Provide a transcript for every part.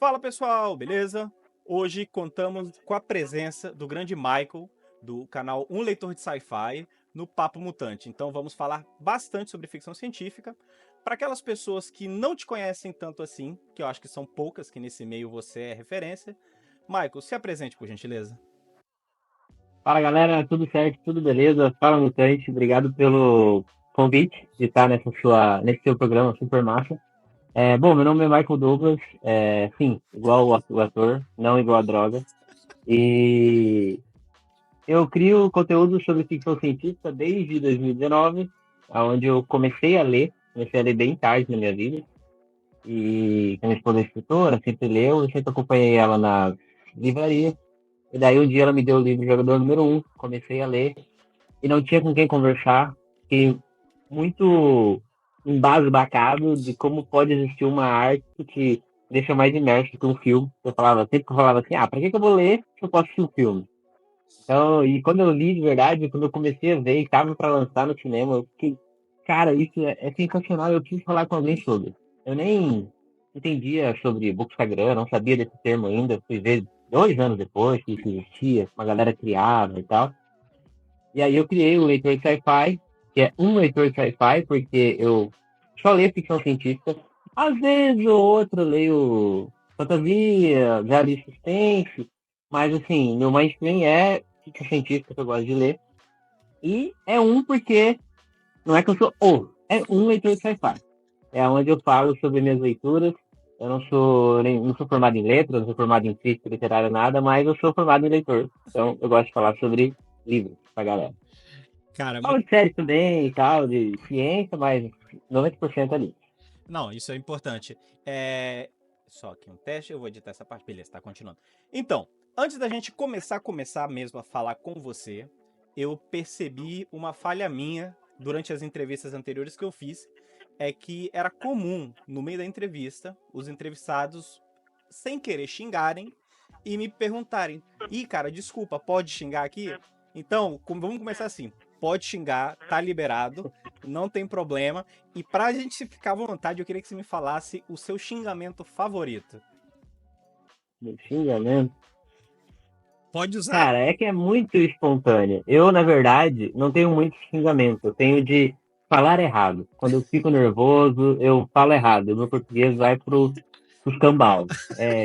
Fala pessoal, beleza? Hoje contamos com a presença do grande Michael, do canal Um Leitor de Sci-Fi, no Papo Mutante. Então vamos falar bastante sobre ficção científica. Para aquelas pessoas que não te conhecem tanto assim, que eu acho que são poucas, que nesse meio você é referência, Michael, se apresente por gentileza. Fala galera, tudo certo, tudo beleza? Fala Mutante, obrigado pelo convite de estar nesse seu programa super massa. Bom, meu nome é Michael Douglas, sim, igual o ator, não igual a droga. E eu crio conteúdo sobre ficção científica desde 2019, onde eu comecei a ler bem tarde na minha vida. E a minha esposa é escritora, sempre leu, eu sempre acompanhei ela na livraria. E daí um dia ela me deu o livro Jogador Número Um, comecei a ler e não tinha com quem conversar. Fiquei muito embasbacado de como pode existir uma arte que deixa mais imerso que um filme. Sempre que eu falava assim, pra que eu vou ler se eu posso assistir um filme? Então, e quando eu li de verdade, quando eu comecei a ver e tava para lançar no cinema, eu fiquei, cara, isso é sensacional, eu preciso falar com alguém sobre. Eu nem entendia sobre Bookstagram, não sabia desse termo ainda, fui ver 2 anos depois que isso existia, uma galera criava e tal. E aí eu criei o Leitor de Sci-Fi, que é um leitor de Sci-Fi, porque eu só leio ficção científica. Às vezes ou outra eu leio fantasia, já li suspense, mas assim, meu mainstream é ficção científica que eu gosto de ler. E é um porque não é que eu sou é um leitor de sci-fi. É onde eu falo sobre minhas leituras. Eu não sou formado em letras, não sou formado em crítica literária, nada, mas eu sou formado em leitor. Então eu gosto de falar sobre livros pra galera. Cara, Fala de série também e tal, de ciência, mas 90% ali. não, isso é importante. Só aqui um teste, eu vou editar essa parte, beleza, tá continuando. Então, antes da gente começar mesmo a falar com você, eu percebi uma falha minha durante as entrevistas anteriores que eu fiz, é que era comum, no meio da entrevista, os entrevistados, sem querer, xingarem e me perguntarem: Ih, cara, desculpa, pode xingar aqui? Então, vamos começar assim. Pode xingar, tá liberado, não tem problema. E pra gente ficar à vontade, eu queria que você me falasse o seu xingamento favorito. Do xingamento. Pode usar. Cara, é que é muito espontâneo. Eu, na verdade, não tenho muito xingamento. Eu tenho de falar errado. Quando eu fico nervoso, eu falo errado. O meu português vai pros cambal.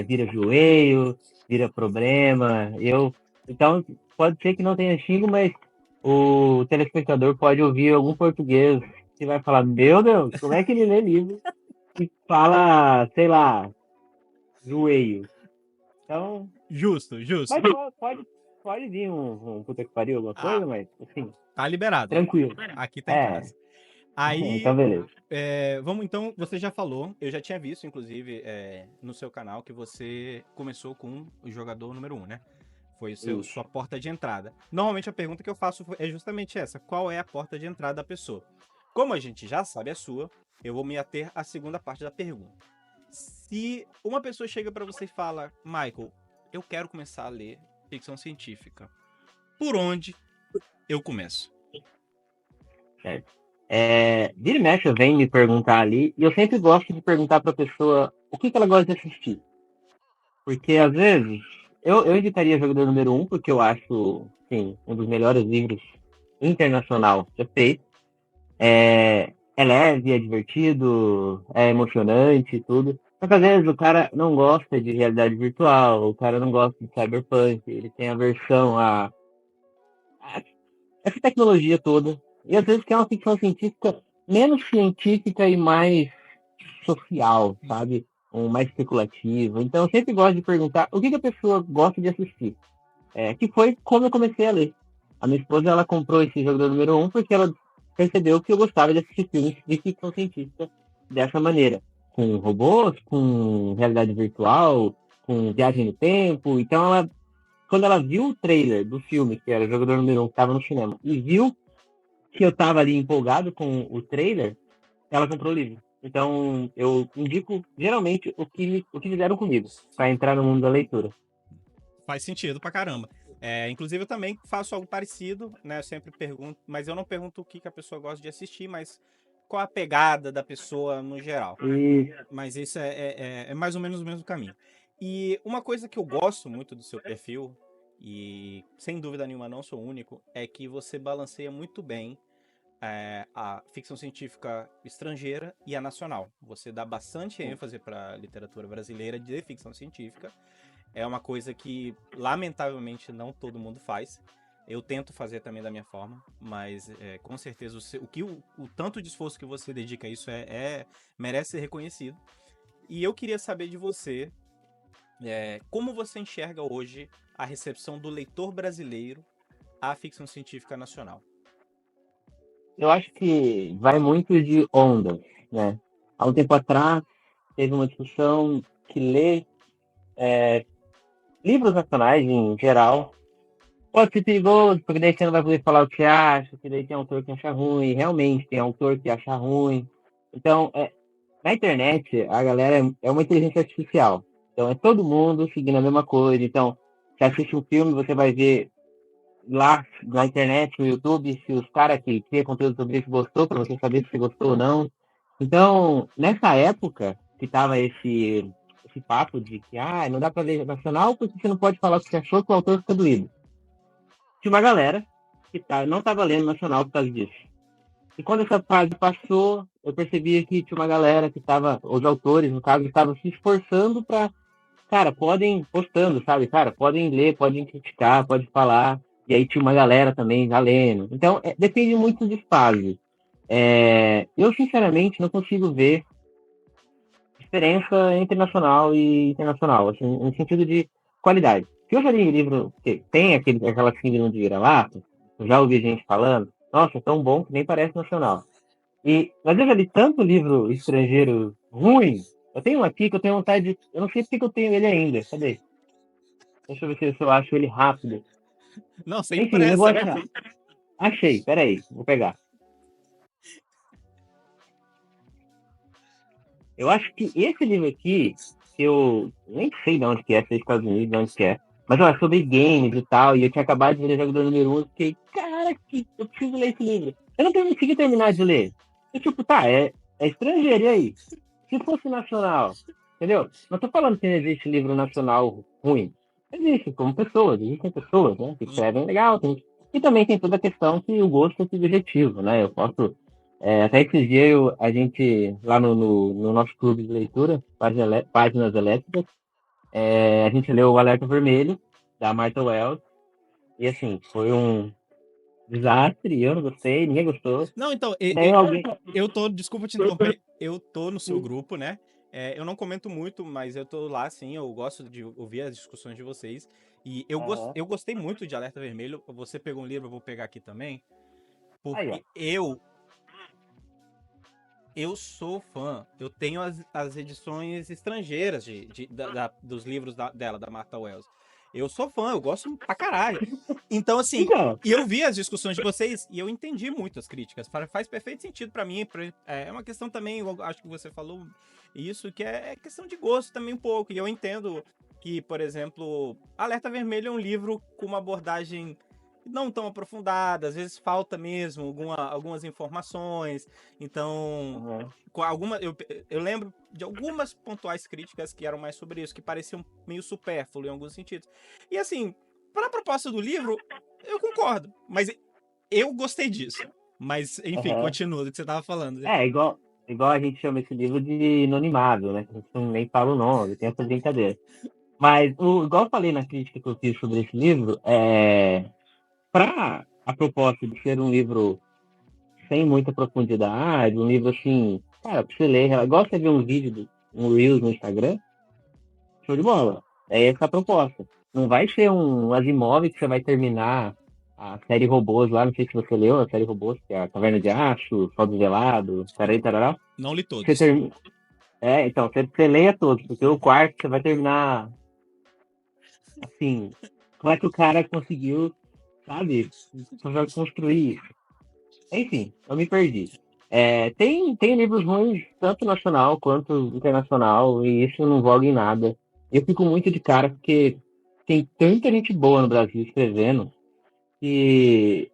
Vira joelho, vira problema. Então, pode ser que não tenha xingo, mas o telespectador pode ouvir algum português que vai falar: Meu Deus, como é que ele lê livro e fala, sei lá, joelho? Então, Justo, justo. mas pode vir um puta que pariu, alguma Ah, coisa, mas assim, tá liberado. tranquilo. Aqui tá em É, casa. Aí, então beleza. vamos então, você já falou, eu já tinha visto, inclusive, no seu canal, que você começou com o jogador número um, né? Foi Isso. sua porta de entrada. Normalmente a pergunta que eu faço é justamente essa: qual é a porta de entrada da pessoa? Como a gente já sabe a sua, eu vou me ater à segunda parte da pergunta. Se uma pessoa chega pra você e fala: Michael, eu quero começar a ler ficção científica, por onde eu começo? Certo. Vira e mexe, vem me perguntar ali, e eu sempre gosto de perguntar pra pessoa o que ela gosta de assistir. Porque às vezes, eu indicaria Jogador Número Um, porque eu acho, sim, um dos melhores livros internacional já feito. É leve, é divertido, é emocionante e tudo. Mas às vezes o cara não gosta de realidade virtual, o cara não gosta de cyberpunk, ele tem aversão a essa tecnologia toda. E às vezes quer uma ficção científica menos científica e mais social, sabe? Um mais especulativa. Então eu sempre gosto de perguntar o que a pessoa gosta de assistir. Que foi como eu comecei a ler. A minha esposa ela comprou esse jogador número um porque ela percebeu que eu gostava de assistir filmes de ficção científica dessa maneira. Com robôs, com realidade virtual, com viagem no tempo. Então quando ela viu o trailer do filme, que era o jogador número um que estava no cinema, e viu que eu estava ali empolgado com o trailer, ela comprou o livro. Então, eu indico geralmente o que fizeram comigo, para entrar no mundo da leitura. Faz sentido pra caramba. Inclusive, eu também faço algo parecido, né? Eu sempre pergunto, mas eu não pergunto o que a pessoa gosta de assistir, mas qual a pegada da pessoa no geral. E Mas isso é mais ou menos o mesmo caminho. E uma coisa que eu gosto muito do seu perfil, e sem dúvida nenhuma não sou o único, é que você balanceia muito bem a ficção científica estrangeira e a nacional. Você dá bastante ênfase para a literatura brasileira de ficção científica. É uma coisa que, lamentavelmente, não todo mundo faz. Eu tento fazer também da minha forma, mas com certeza o tanto de esforço que você dedica a isso merece ser reconhecido. E eu queria saber de você como você enxerga hoje a recepção do leitor brasileiro à ficção científica nacional. Eu acho que vai muito de ondas, né? Há um tempo atrás, teve uma discussão que ler livros nacionais, em geral, pode ser perigoso, porque daí você não vai poder falar o que acha, que daí tem autor que acha ruim, realmente tem autor que acha ruim. Então, na internet, a galera é uma inteligência artificial. Então, é todo mundo seguindo a mesma coisa. Então, você assiste um filme, você vai ver lá na internet, no YouTube, se os caras que criam conteúdo sobre isso gostou, para você saber se você gostou ou não. Então, nessa época, que tava esse papo de que não dá para ler nacional porque você não pode falar o que você achou que o autor fica doído. Tinha uma galera que não tava lendo nacional por causa disso. E quando essa fase passou, eu percebi que tinha uma galera que tava, os autores, no caso, estavam se esforçando para, cara, podem, postando, sabe, cara, podem ler, podem criticar, pode falar. E aí tinha uma galera também já lendo. Então, depende muito de fase. Eu, sinceramente, não consigo ver diferença entre nacional e internacional, assim, no sentido de qualidade. Se eu já li livro que tem aquela síndrome de vira-lata, eu já ouvi gente falando, nossa, é tão bom que nem parece nacional. Mas eu já li tanto livro estrangeiro ruim, eu tenho um aqui que eu tenho vontade de. Eu não sei porque eu tenho ele ainda, cadê? Deixa eu ver se eu acho ele rápido. Não, sem Enfim, eu vou pressa. achar. Achei, peraí, vou pegar. Eu acho que esse livro aqui, que eu nem sei de onde que é, se é dos Estados Unidos, de onde que é. Mas ó, é sobre games e tal, e eu tinha acabado de ler Jogador Número 1, e fiquei, cara, eu preciso ler esse livro. Eu não consegui terminar de ler. E tipo, tá, é estrangeiro, e aí? Se fosse nacional, entendeu? Não tô falando que não existe livro nacional ruim. Existe, como pessoas, existem pessoas, né, que escrevem legal, e também tem toda a questão que o gosto é subjetivo, né? Eu posso até esses dias a gente, lá no nosso clube de leitura, Páginas Elétricas, a gente leu o Alerta Vermelho, da Martha Wells, e assim, foi um desastre, eu não gostei, ninguém gostou. Não, então, Daí alguém. desculpa te interromper, eu tô no seu grupo, né? Eu não comento muito, mas eu tô lá, sim, eu gosto de ouvir as discussões de vocês. E Aham. eu gostei muito de Alerta Vermelho. Você pegou um livro, eu vou pegar aqui também. Aí, ó. Porque eu sou fã. Eu tenho as edições estrangeiras dos livros dela, da Martha Wells. Eu sou fã, eu gosto pra caralho. Então, assim, Então, e eu vi as discussões de vocês e eu entendi muito as críticas. Faz perfeito sentido pra mim. É uma questão também, eu acho que você falou isso, que é questão de gosto também um pouco. E eu entendo que, por exemplo, Alerta Vermelho é um livro com uma abordagem não tão aprofundada, às vezes falta mesmo algumas informações. Então, aham. eu lembro de algumas pontuais críticas que eram mais sobre isso, que pareciam meio supérfluo em alguns sentidos. E assim, para a proposta do livro, eu concordo, mas eu gostei disso. Mas, enfim, Aham. continua do que você estava falando. Igual a gente chama esse livro de anonimado, né? Que a gente nem fala o nome, tem essa brincadeira. Mas, igual eu falei na crítica que eu fiz sobre esse livro, para a proposta de ser um livro sem muita profundidade, um livro assim, cara, pra você ler, igual você vê um vídeo, um Reels no Instagram, show de bola. É essa a proposta. Não vai ser um Asimov que você vai terminar a série Robôs lá, não sei se você leu a série Robôs, que é a Caverna de Aço, Sol Velado, tarará, tarará. Não li Você todos. termina. Então, você leia todos, porque o quarto você vai terminar assim. Como é que o cara conseguiu, sabe, construir isso? Enfim, eu me perdi. Tem livros ruins, tanto nacional quanto internacional, e isso não voga em nada. Eu fico muito de cara porque tem tanta gente boa no Brasil escrevendo que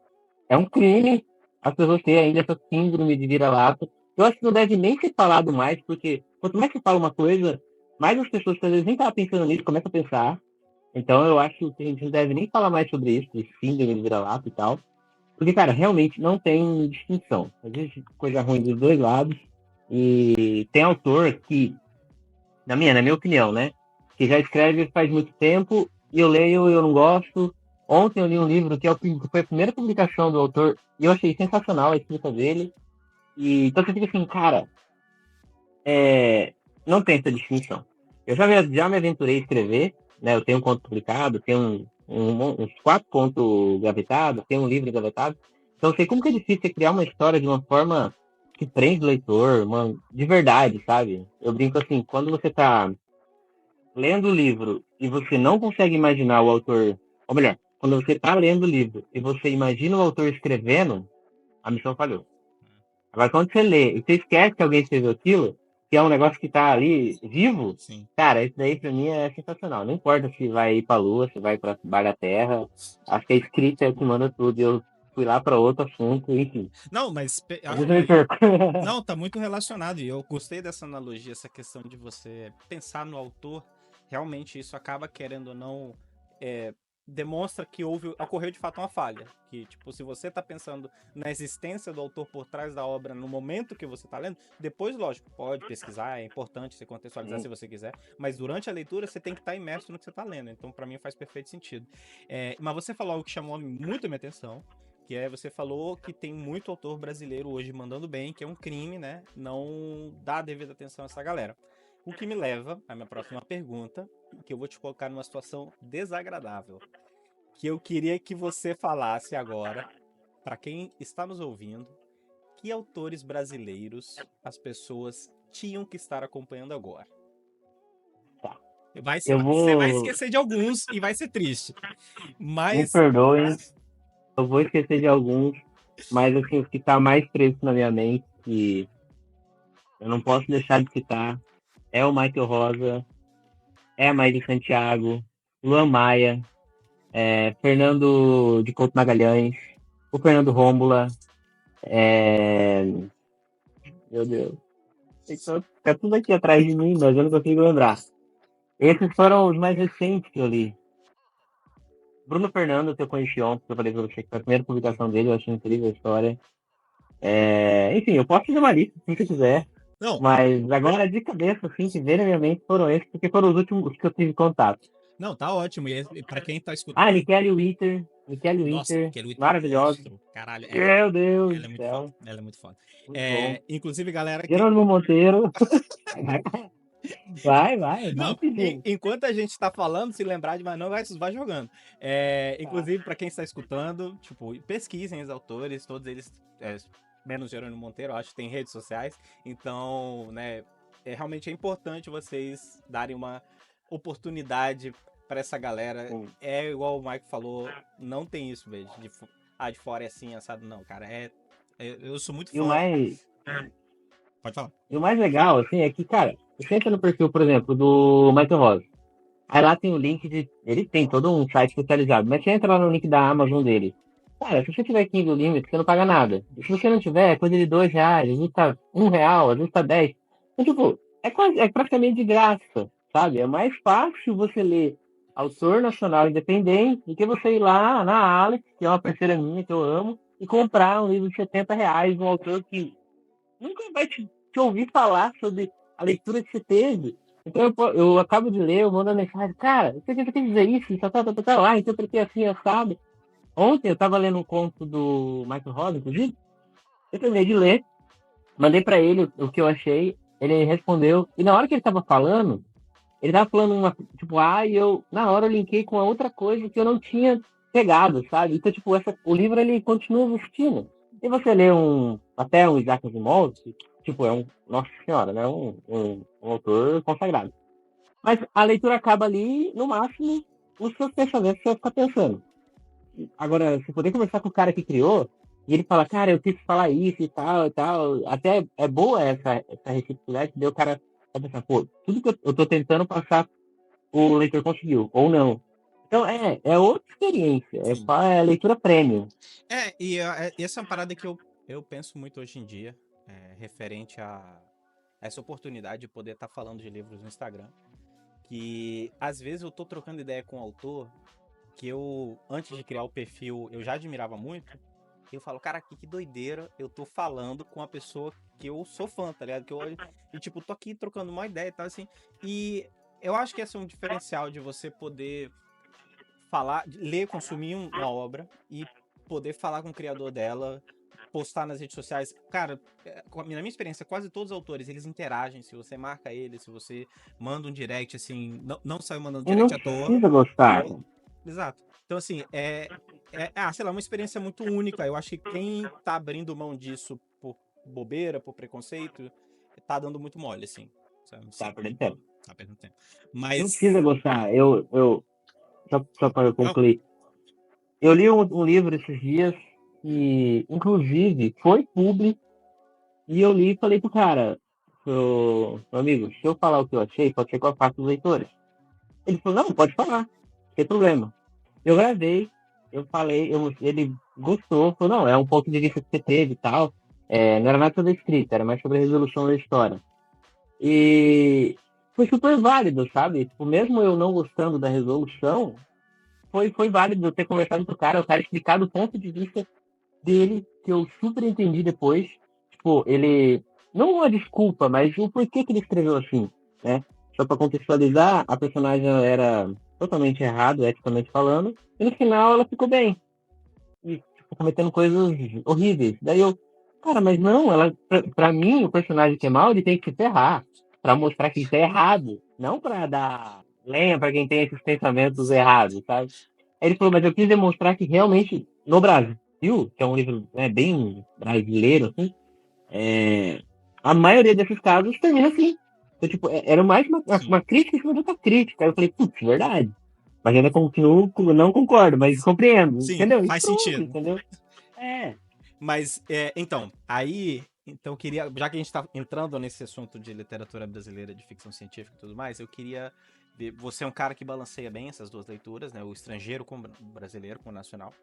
é um crime as pessoas terem ainda essa síndrome de vira-lata. Eu acho que não deve nem ser falado mais, porque quanto mais se fala uma coisa, Mas as pessoas que às vezes nem estavam pensando nisso começam a pensar. Então eu acho que a gente não deve nem falar mais sobre isso, de síndrome de vira-lata e tal. Porque, cara, realmente não tem distinção. Existe coisa ruim dos dois lados. E tem autor que, na minha opinião, né? Que já escreve faz muito tempo e eu leio e eu não gosto. Ontem eu li um livro que foi a primeira publicação do autor e eu achei sensacional a escrita dele. E então você fica assim, cara, não tem essa distinção. Eu já me aventurei a escrever, né? Eu tenho um conto publicado, tenho uns 4 contos gavetados, tenho um livro gavetado. Então eu sei como que é difícil você criar uma história de uma forma que prende o leitor, de verdade, sabe? Eu brinco assim, quando você tá lendo o livro e você não consegue imaginar o autor, ou melhor, quando você tá lendo o livro e você imagina o autor escrevendo, a missão falhou. Agora, quando você lê e você esquece que alguém escreveu aquilo, que é um negócio que tá ali vivo, Sim. cara, isso daí pra mim é sensacional. Não importa se vai ir pra lua, se vai pra baixo da terra, acho que a escrita é o que manda tudo. Eu fui lá pra outro assunto, enfim. Não, mas Às vezes eu me perco. não, tá muito relacionado. E eu gostei dessa analogia, essa questão de você pensar no autor. Realmente, isso acaba, querendo ou não, é, demonstra que ocorreu de fato uma falha. Que, tipo, se você tá pensando na existência do autor por trás da obra no momento que você tá lendo, depois, lógico, pode pesquisar, é importante você contextualizar se você quiser, mas durante a leitura você tem que estar imerso no que você tá lendo. Então, pra mim, faz perfeito sentido. Mas você falou algo que chamou muito a minha atenção, que você falou que tem muito autor brasileiro hoje mandando bem, que é um crime, né? Não dar devida atenção a essa galera. O que me leva à minha próxima pergunta, que eu vou te colocar numa situação desagradável, que eu queria que você falasse agora, para quem está nos ouvindo, que autores brasileiros as pessoas tinham que estar acompanhando agora. Tá. Eu Você vai vou. esquecer de alguns e vai ser triste. Me Mas perdoem, eu vou esquecer de alguns, mas assim, os que tá mais preso na minha mente, que eu não posso deixar de citar, é o Michael Rosa, é a Maíra Santiago, Luan Maia, Fernando de Couto Magalhães, o Fernando Rômbula, é... meu Deus, tá tudo aqui atrás de mim, mas eu não consigo lembrar. Esses foram os mais recentes que eu li. Bruno Fernando, que eu conheci ontem, que eu falei pra você que foi a primeira publicação dele, eu achei incrível a história. Enfim, eu posso fazer uma lista se você quiser, não, mas agora de cabeça, assim, que veio na minha mente foram esses, porque foram os últimos que eu tive contato. não, tá ótimo. E para quem tá escutando, Ah, Nicole nossa, Winter, Miquel Wheaton, maravilhosa. monstro. Caralho, Meu Deus ela é do muito foda. céu, Ela é muito foda. muito bom. Inclusive, galera, que. Jerônimo Monteiro. Vai Não, pedindo. enquanto a gente tá falando, se lembrar de mais não, vai jogando. Tá. Inclusive, para quem está escutando, tipo, pesquisem os autores, todos eles, menos Jerônimo Monteiro, eu acho que tem redes sociais. Então, né, realmente é importante vocês darem uma oportunidade para essa galera. Sim. É igual o Mike falou, não tem isso, velho, de fora é assim, assado, não, cara. Eu sou muito E o fã. mais, Pode falar. e o mais legal, assim, é que, cara, você entra no perfil, por exemplo, do Michael Rosa. Aí lá tem o link de. Ele tem todo um site especializado, mas você entra lá no link da Amazon dele. Cara, se você tiver Kindle Limit, você não paga nada. E se você não tiver, é coisa de R$ 2, às vezes tá R$ 1, às vezes tá 10. Então, tipo, é praticamente de graça, sabe? É mais fácil você ler autor nacional independente do que você ir lá na Alex, que é uma parceira minha que eu amo, e comprar um livro de R$ 70 de um autor que nunca vai te ouvir falar sobre a leitura que você teve. Então eu acabo de ler, eu mando uma mensagem, cara, você quer dizer isso? Ah, interpretei assim, sabe? Ontem eu tava lendo um conto do Michael Rosa, inclusive, eu terminei de ler, mandei pra ele o que eu achei, ele respondeu, e na hora que ele tava falando uma, tipo, e eu, na hora eu linkei com a outra coisa que eu não tinha pegado, sabe? Então, tipo, o livro ele continua existindo. E você lê até um Isaac Asimov, que, tipo, nossa senhora, né? Um autor consagrado. Mas a leitura acaba ali, no máximo, os seus pensamentos que você ficar pensando. Agora, se poder conversar com o cara que criou, e ele fala, cara, eu quis falar isso e tal, e tal. Até é boa essa reciprocidade, daí o cara vai pensar, pô, tudo que eu tô tentando passar, o leitor conseguiu, ou não. Então, é outra experiência, Sim. leitura premium. E essa é uma parada que eu penso muito hoje em dia, referente essa oportunidade de poder estar falando de livros no Instagram, que às vezes eu tô trocando ideia com o autor que eu, antes de criar o perfil, eu já admirava muito. E eu falo, cara, que doideira, eu tô falando com uma pessoa que eu sou fã, tá ligado? Que eu olho e, tipo, tô aqui trocando uma ideia e tal, assim. E eu acho que esse é um diferencial de você poder falar, ler, consumir uma obra e poder falar com o criador dela, postar nas redes sociais. Cara, na minha experiência, quase todos os autores, eles interagem. Se você marca eles, se você manda um direct, assim, não saiu mandando E não direct à toa. precisa gostar. Exato. Então, assim, sei lá, uma experiência muito única. Eu acho que quem tá abrindo mão disso por bobeira, por preconceito, tá dando muito mole, assim. Sabe? Tá Sim, perdendo tempo. tá perdendo tempo. Não Mas. precisa gostar. Só para eu Não, concluir. Eu li um livro esses dias que, inclusive, foi público. E eu li e falei pro cara, meu amigo, se eu falar o que eu achei, pode ser que eu afaste os leitores. Ele falou, não, pode falar, não tem problema. Eu gravei, eu falei, ele gostou, falou, não, é um ponto de vista que você teve e tal. Não era nada sobre a escrita, era mais sobre a resolução da história. E foi super válido, sabe? Tipo, mesmo eu não gostando da resolução, foi válido eu ter conversado com o cara explicar do ponto de vista dele, que eu super entendi depois. Tipo, ele. Não uma desculpa, mas o porquê que ele escreveu assim, né? Só pra contextualizar, a personagem era totalmente errado, eticamente falando, e no final ela ficou bem. E, tipo, cometendo coisas horríveis. Daí eu, cara, mas não, pra mim, o personagem que é mal, ele tem que se ferrar. Pra mostrar que isso é errado. Não pra dar lenha pra quem tem esses pensamentos errados, sabe? Aí ele falou, mas eu quis demonstrar que realmente, no Brasil, que é um livro bem brasileiro, assim, é, a maioria desses casos termina assim. Então, tipo, era mais sim. uma crítica em cima de outra crítica. Aí eu falei, putz, verdade. Mas ainda continuo, não concordo, mas compreendo, Sim, entendeu? E faz pronto, sentido. entendeu? É. Mas, então, aí. Então, eu queria. Já que a gente tá entrando nesse assunto de literatura brasileira, de ficção científica e tudo mais, eu queria ver. Você é um cara que balanceia bem essas duas leituras, né? O estrangeiro com o brasileiro, com o nacional.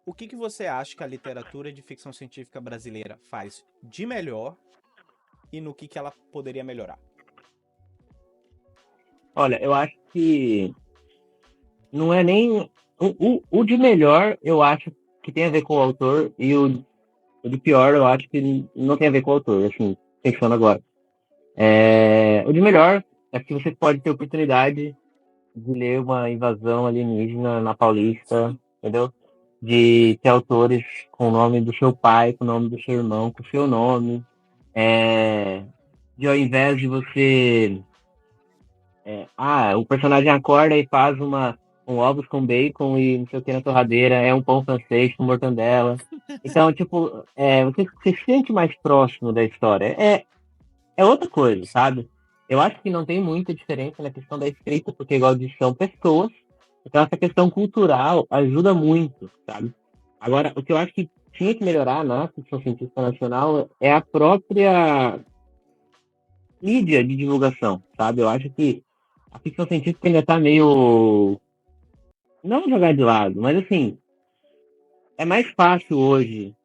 O que você acha que a literatura de ficção científica brasileira faz de melhor e no que ela poderia melhorar? Olha, eu acho que não é nem. O de melhor, eu acho que tem a ver com o autor, e o de pior, eu acho que não tem a ver com o autor, assim, pensando agora. O de melhor é que você pode ter oportunidade de ler uma invasão alienígena na Paulista, entendeu? De ter autores com o nome do seu pai, com o nome do seu irmão, com o seu nome. De ao invés de você. O personagem acorda e faz um ovos com bacon e não sei o que na torradeira, é um pão francês com mortandela. Então, tipo, você se sente mais próximo da história. É outra coisa, sabe? Eu acho que não tem muita diferença na questão da escrita, porque, igual eu disse, são pessoas. Então, essa questão cultural ajuda muito, sabe? Agora, o que eu acho que tinha que melhorar na ficção científica nacional é a própria mídia de divulgação, sabe? Eu acho que a ficção científica ainda tá meio. Não jogar de lado, mas assim, é mais fácil hoje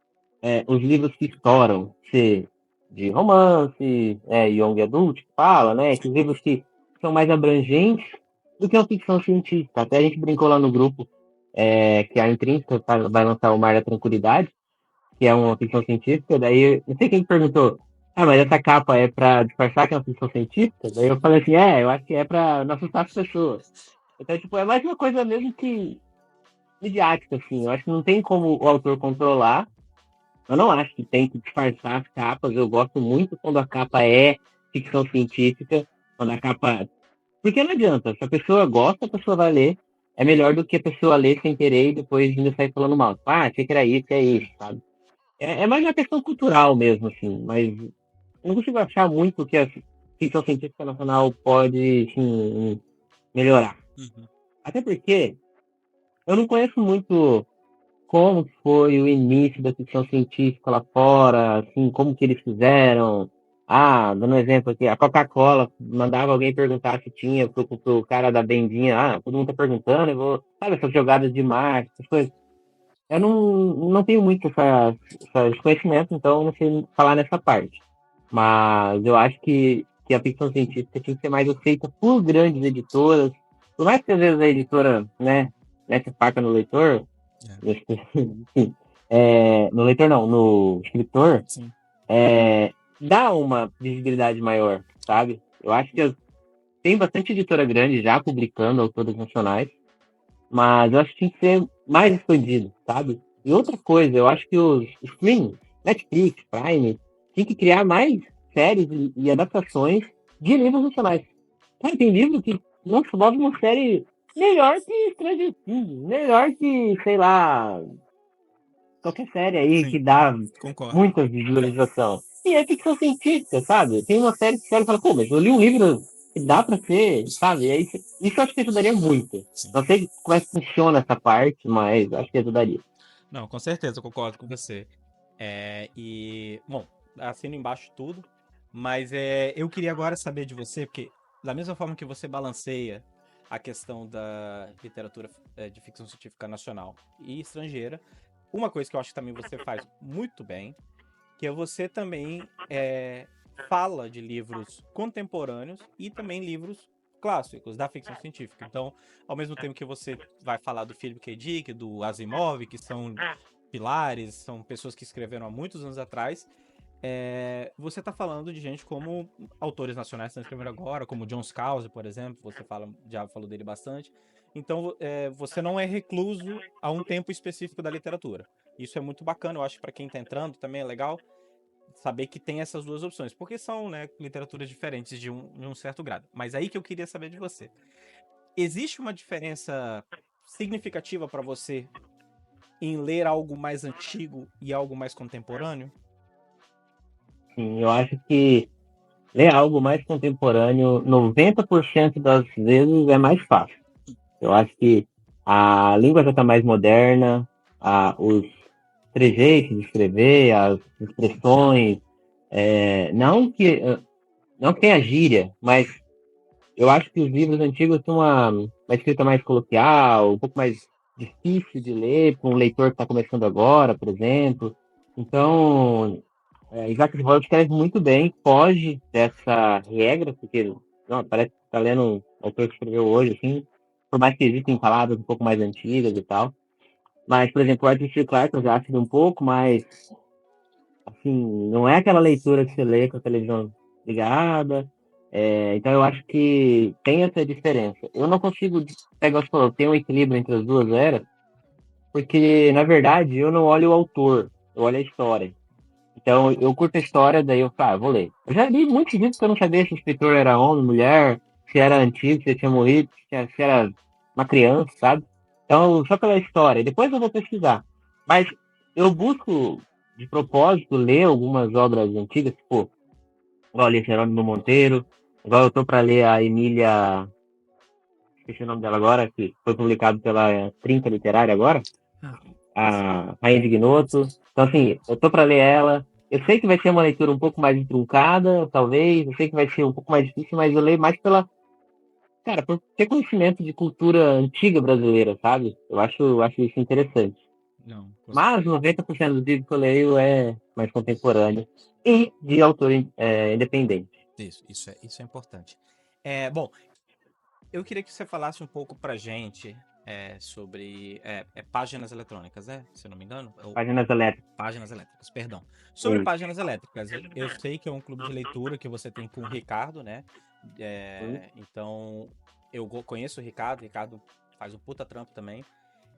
os livros que estouram ser de romance, young adult, que fala, né? Esses livros que são mais abrangentes do que a ficção científica. Até a gente brincou lá no grupo que a Intrínseca vai lançar o Mar da Tranquilidade, que é uma ficção científica. Daí, não sei quem perguntou, mas essa capa é pra disfarçar que é uma ficção científica? Daí eu falei assim, eu acho que é pra não assustar as pessoas. Então, tipo, é mais uma coisa mesmo que midiática, assim. Eu acho que não tem como o autor controlar. Eu não acho que tem que disfarçar as capas. Eu gosto muito quando a capa é ficção científica, quando a capa. Porque não adianta. Se a pessoa gosta, a pessoa vai ler. É melhor do que a pessoa ler sem querer e depois ainda sair falando mal. Achei que era isso, é isso, sabe? É mais uma questão cultural mesmo, assim. Mas não consigo achar muito que a ficção científica nacional pode, assim, melhorar. Uhum. Até porque eu não conheço muito como foi o início da ficção científica lá fora, assim, como que eles fizeram. Dando um exemplo aqui, a Coca-Cola mandava alguém perguntar se tinha pro cara da bendinha, todo mundo tá perguntando, eu vou, sabe, essas jogadas de marketing, essas coisas. Eu não tenho muito esse conhecimento, então eu não sei falar nessa parte. Mas eu acho que a ficção científica tinha que ser mais aceita por grandes editoras. Por mais que às vezes a editora, né, mete a faca no leitor, É, no leitor não, no escritor, sim, dá uma visibilidade maior, sabe? Eu acho que tem bastante editora grande já publicando autores nacionais, mas eu acho que tem que ser mais expandido, sabe? E outra coisa, eu acho que os streaming, Netflix, Prime, tem que criar mais séries e adaptações de livros nacionais. Cara, tem livro que, nossa, bota uma série melhor que Stranger Things, melhor que, sei lá, qualquer série aí que sim, dá concordo. muita visualização. E é ficção científica, sabe? Tem uma série que você olha e fala, pô, mas eu li um livro que dá pra ser, sabe? E aí, isso eu acho que ajudaria muito. Sim. Não sei como é que funciona essa parte, mas acho que ajudaria. Não, com certeza, eu concordo com você. Bom, assino embaixo tudo, mas eu queria agora saber de você, porque da mesma forma que você balanceia a questão da literatura de ficção científica nacional e estrangeira, uma coisa que eu acho que também você faz muito bem, que é você também fala de livros contemporâneos e também livros clássicos da ficção científica. Então, ao mesmo tempo que você vai falar do Philip K. Dick, do Asimov, que são pilares, são pessoas que escreveram há muitos anos atrás, você está falando de gente como autores nacionais que estão escrevendo agora, como John Scalzi, por exemplo, você já falou dele bastante. Então, você não é recluso a um tempo específico da literatura. Isso é muito bacana, eu acho que para quem está entrando também é legal saber que tem essas duas opções, porque são, né, literaturas diferentes de um certo grado. Mas aí que eu queria saber de você. Existe uma diferença significativa para você em ler algo mais antigo e algo mais contemporâneo? Sim, eu acho que ler algo mais contemporâneo, 90% das vezes é mais fácil. Eu acho que a língua já está mais moderna, os trejeitos de escrever, as expressões, não que não que tenha gíria, mas eu acho que os livros antigos têm uma escrita mais coloquial, um pouco mais difícil de ler para um leitor que está começando agora, por exemplo. Então, Isaac Asimov escreve muito bem, foge dessa regra, porque não, parece que está lendo um autor que escreveu hoje, assim, por mais que existem palavras um pouco mais antigas e tal. Mas, por exemplo, o Arthur C. Clarke eu já acho ele um pouco mais, assim, não é aquela leitura que você lê com a televisão ligada. Então eu acho que tem essa diferença. Eu não consigo pegar, você falou, tem um equilíbrio entre as duas eras, porque, na verdade, eu não olho o autor, eu olho a história. Então, eu curto a história, daí eu falo, vou ler. Eu já li muitos livros que eu não sabia se o escritor era homem, mulher, se era antigo, se ele tinha morrido, se era uma criança, sabe? Então, só pela história. Depois eu vou pesquisar. Mas eu busco, de propósito, ler algumas obras antigas, tipo, igual eu li Jerônimo Monteiro, igual eu tô para ler a Emília, esqueci o nome dela agora, que foi publicado pela Trinca Literária agora, Ah, a Rainha de Ignoto. Então, assim, eu tô para ler ela. Eu sei que vai ser uma leitura um pouco mais truncada, talvez. Eu sei que vai ser um pouco mais difícil, mas eu leio mais cara, por ter conhecimento de cultura antiga brasileira, sabe? Eu acho isso interessante. não, Mas 90% dos livros que eu leio é mais contemporâneo e de autor independente. isso é importante. Bom, eu queria que você falasse um pouco pra gente sobre páginas eletrônicas, né? Se eu não me engano. Páginas elétricas. Páginas elétricas, perdão. Sobre Isso. páginas elétricas, eu sei que é um clube de leitura que você tem com o Ricardo, né? Sim, Então, eu conheço o Ricardo faz um puta trampo também.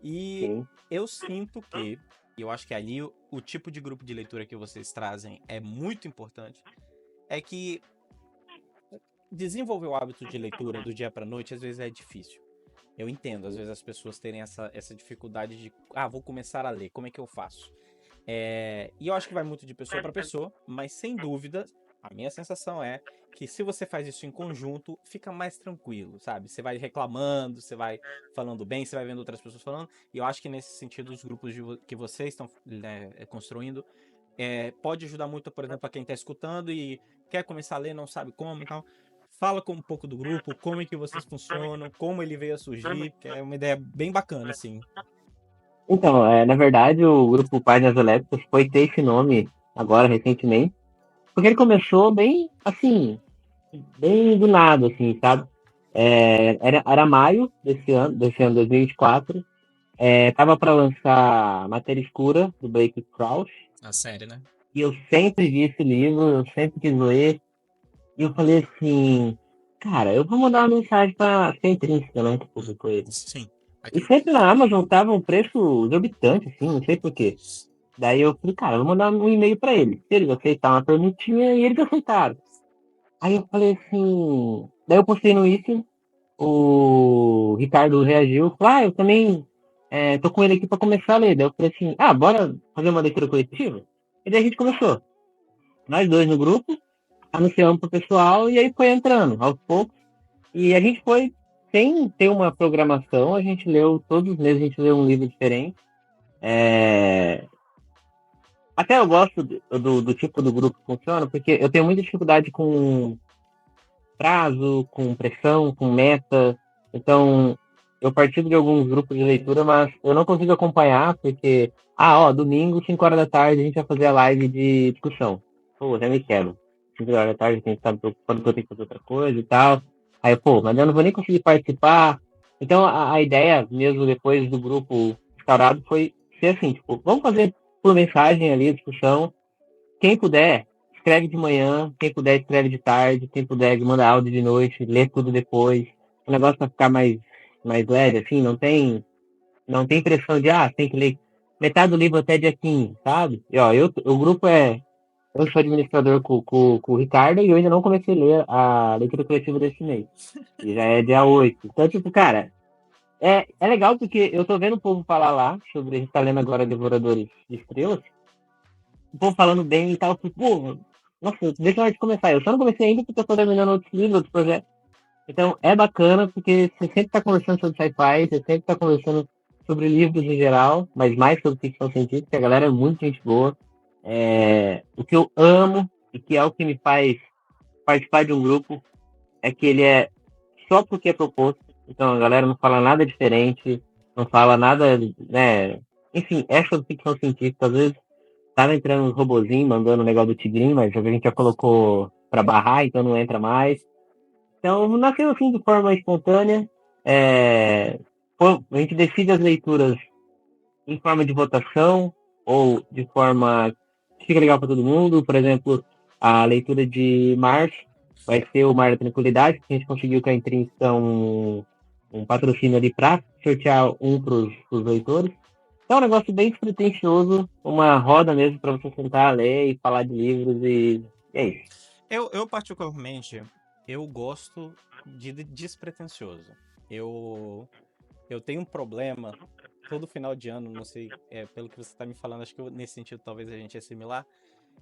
E sim. eu sinto que, e eu acho que ali o tipo de grupo de leitura que vocês trazem é muito importante, é que desenvolver o hábito de leitura do dia para noite às vezes é difícil. Eu entendo, às vezes as pessoas terem essa dificuldade de, vou começar a ler, como é que eu faço? E eu acho que vai muito de pessoa para pessoa, mas sem dúvida, a minha sensação é que se você faz isso em conjunto, fica mais tranquilo, sabe? Você vai reclamando, você vai falando bem, você vai vendo outras pessoas falando, e eu acho que nesse sentido os grupos que vocês estão, né, construindo pode ajudar muito, por exemplo, a quem está escutando e quer começar a ler, não sabe como e tal. Fala com um pouco do grupo, como é que vocês funcionam, como ele veio a surgir, que é uma ideia bem bacana, assim. Então, na verdade, o grupo Páginas Elétricas foi ter esse nome agora, recentemente, Porque ele começou bem, assim, bem do nada, assim, sabe? Era maio desse ano 2024. Tava para lançar Matéria Escura, do Blake Crouch. A série, né? E eu sempre vi esse livro, eu sempre quis ler. E eu falei assim, cara, eu vou mandar uma mensagem pra ser intrínseca, né, que publicou ele. Sim. E sempre na Amazon tava um preço exorbitante, assim, não sei porquê. Daí eu falei, cara, eu vou mandar um e-mail pra ele. Se eles aceitar uma perguntinha, e eles aceitaram. Aí eu falei assim. Daí eu postei no Twitter, o Ricardo reagiu, falou, eu também tô com ele aqui pra começar a ler. Daí eu falei assim, bora fazer uma leitura coletiva? E daí a gente começou. Nós dois no grupo, anunciamos pro pessoal e aí foi entrando, aos poucos. E a gente foi, sem ter uma programação, a gente leu, todos os meses a gente leu um livro diferente. Até eu gosto do tipo do grupo que funciona, porque eu tenho muita dificuldade com prazo, com pressão, com meta. Então, eu participo de alguns grupos de leitura, mas eu não consigo acompanhar, porque, domingo, 5 horas da tarde, a gente vai fazer a live de discussão. Pô, já me quero. 5 horas da tarde, a gente tá preocupado que eu tenho que fazer outra coisa e tal. Aí, pô, mas eu não vou nem conseguir participar. Então, a ideia, mesmo depois do grupo instaurado, foi ser assim, tipo, vamos fazer por mensagem ali, discussão. Quem puder, escreve de manhã, quem puder, escreve de tarde, quem puder, manda áudio de noite, lê tudo depois. O negócio vai ficar mais leve, assim, não tem pressão de, tem que ler metade do livro até dia 15, sabe? E, ó, o grupo eu sou administrador com o Ricardo e eu ainda não comecei a ler a leitura coletiva desse mês. E já é dia 8. Então, tipo, cara, é legal porque eu tô vendo o povo falar lá sobre, a gente tá lendo agora Devoradores de Estrelas, o povo falando bem e tal, tipo, pô, nossa, deixa eu começar. Eu só não comecei ainda porque eu tô terminando outros livros, outros projetos. Então é bacana porque você sempre tá conversando sobre sci-fi, você sempre tá conversando sobre livros em geral, mas mais sobre ficção científica. A galera é muito gente boa. O que eu amo e que é o que me faz participar de um grupo é que ele é só porque é proposto. Então a galera não fala nada diferente, não fala nada, né? Enfim, é sobre ficção científica. Às vezes tava entrando uns robozinhos, mandando o negócio do Tigrinho, mas a gente já colocou pra barrar, então não entra mais. Então, nasceu assim de forma espontânea. A gente decide as leituras em forma de votação ou de forma que fica legal para todo mundo. Por exemplo, a leitura de março vai ser o Mar da Tranquilidade, que a gente conseguiu com a Intrínseca um patrocínio ali para sortear um para os leitores. É um negócio bem despretensioso, uma roda mesmo para você sentar, ler e falar de livros e é isso. Eu particularmente, eu gosto de despretensioso. Eu tenho um problema todo final de ano, não sei, pelo que você está me falando, acho que nesse sentido talvez a gente é similar,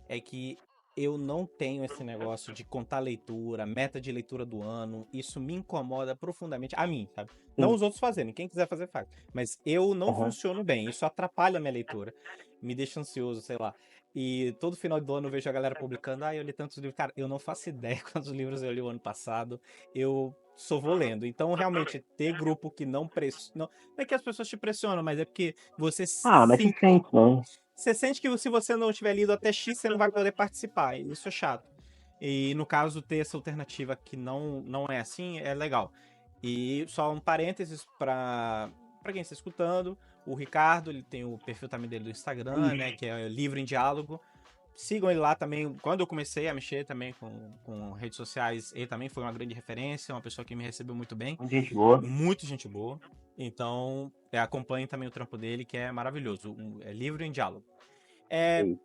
é que eu não tenho esse negócio de contar leitura, meta de leitura do ano. Isso me incomoda profundamente. A mim, sabe? Não Sim. os outros fazerem. Quem quiser fazer, faz. Mas eu não Uhum. funciono bem. Isso atrapalha a minha leitura. Me deixa ansioso, sei lá. E todo final do ano eu vejo a galera publicando. Eu li tantos livros. Cara, eu não faço ideia quantos livros eu li o ano passado. Eu só vou lendo. Então, realmente, ter grupo que não pressiona. Não é que as pessoas te pressionam, mas é porque você Mas se se sente, né? você sente que se você não tiver lido até X, você não vai poder participar. E isso é chato. E no caso, ter essa alternativa que não é assim, é legal. E só um parênteses para quem está escutando, o Ricardo, ele tem o perfil também dele do Instagram, né, que é Livro em Diálogo. Sigam ele lá também. Quando eu comecei a mexer também com redes sociais, ele também foi uma grande referência, uma pessoa que me recebeu muito bem. Muita gente boa. Muito gente boa. Então, acompanhem também o trampo dele, que é maravilhoso. É Livro em Diálogo. Sim.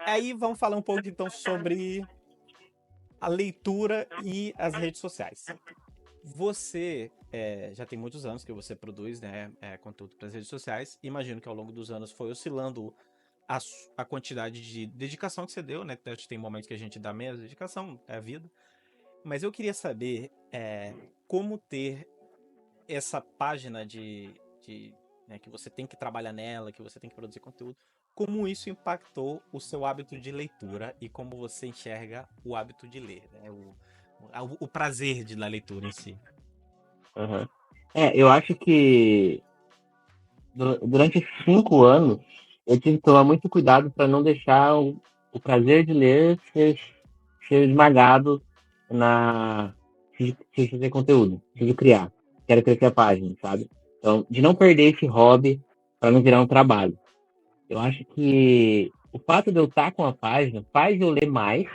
Aí vamos falar um pouco então sobre a leitura e as redes sociais. Você já tem muitos anos que você produz, né, conteúdo para as redes sociais. Imagino que ao longo dos anos foi oscilando a quantidade de dedicação que você deu, né? Tem momentos que a gente dá menos dedicação, é a vida. Mas eu queria saber como ter essa página né, que você tem que trabalhar nela, que você tem que produzir conteúdo, como isso impactou o seu hábito de leitura e como você enxerga o hábito de ler, né? O prazer da leitura em si. Uhum. Eu acho que durante esses 5 anos eu tive que tomar muito cuidado para não deixar o prazer de ler ser ser esmagado na de fazer conteúdo, de criar. Quero crescer a página, sabe? Então, de não perder esse hobby para não virar um trabalho. Eu acho que o fato de eu estar com a página faz eu ler mais,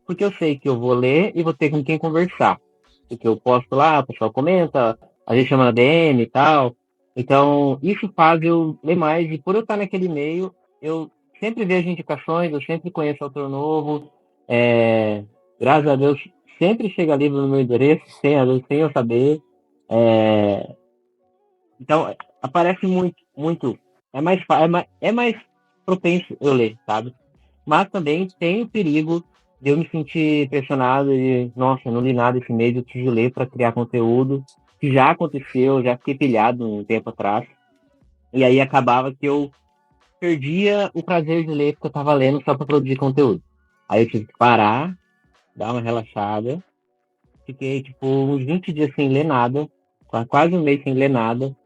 porque eu sei que eu vou ler e vou ter com quem conversar. Porque eu posto lá, o pessoal comenta, a gente chama na DM e tal. Então, isso faz eu ler mais. E por eu estar naquele meio, eu sempre vejo indicações, eu sempre conheço autor novo. É, graças a Deus, sempre chega livro no meu endereço, às vezes, sem eu saber. É, então, aparece muito, muito. É mais propenso eu ler, sabe? Mas também tem o perigo de eu me sentir pressionado e, nossa, eu não li nada esse mês, eu preciso ler para criar conteúdo, que já aconteceu, já fiquei pilhado um tempo atrás. E aí acabava que eu perdia o prazer de ler porque eu estava lendo só para produzir conteúdo. Aí eu tive que parar, dar uma relaxada. Fiquei, tipo, uns 20 dias sem ler nada, quase um mês sem ler nada,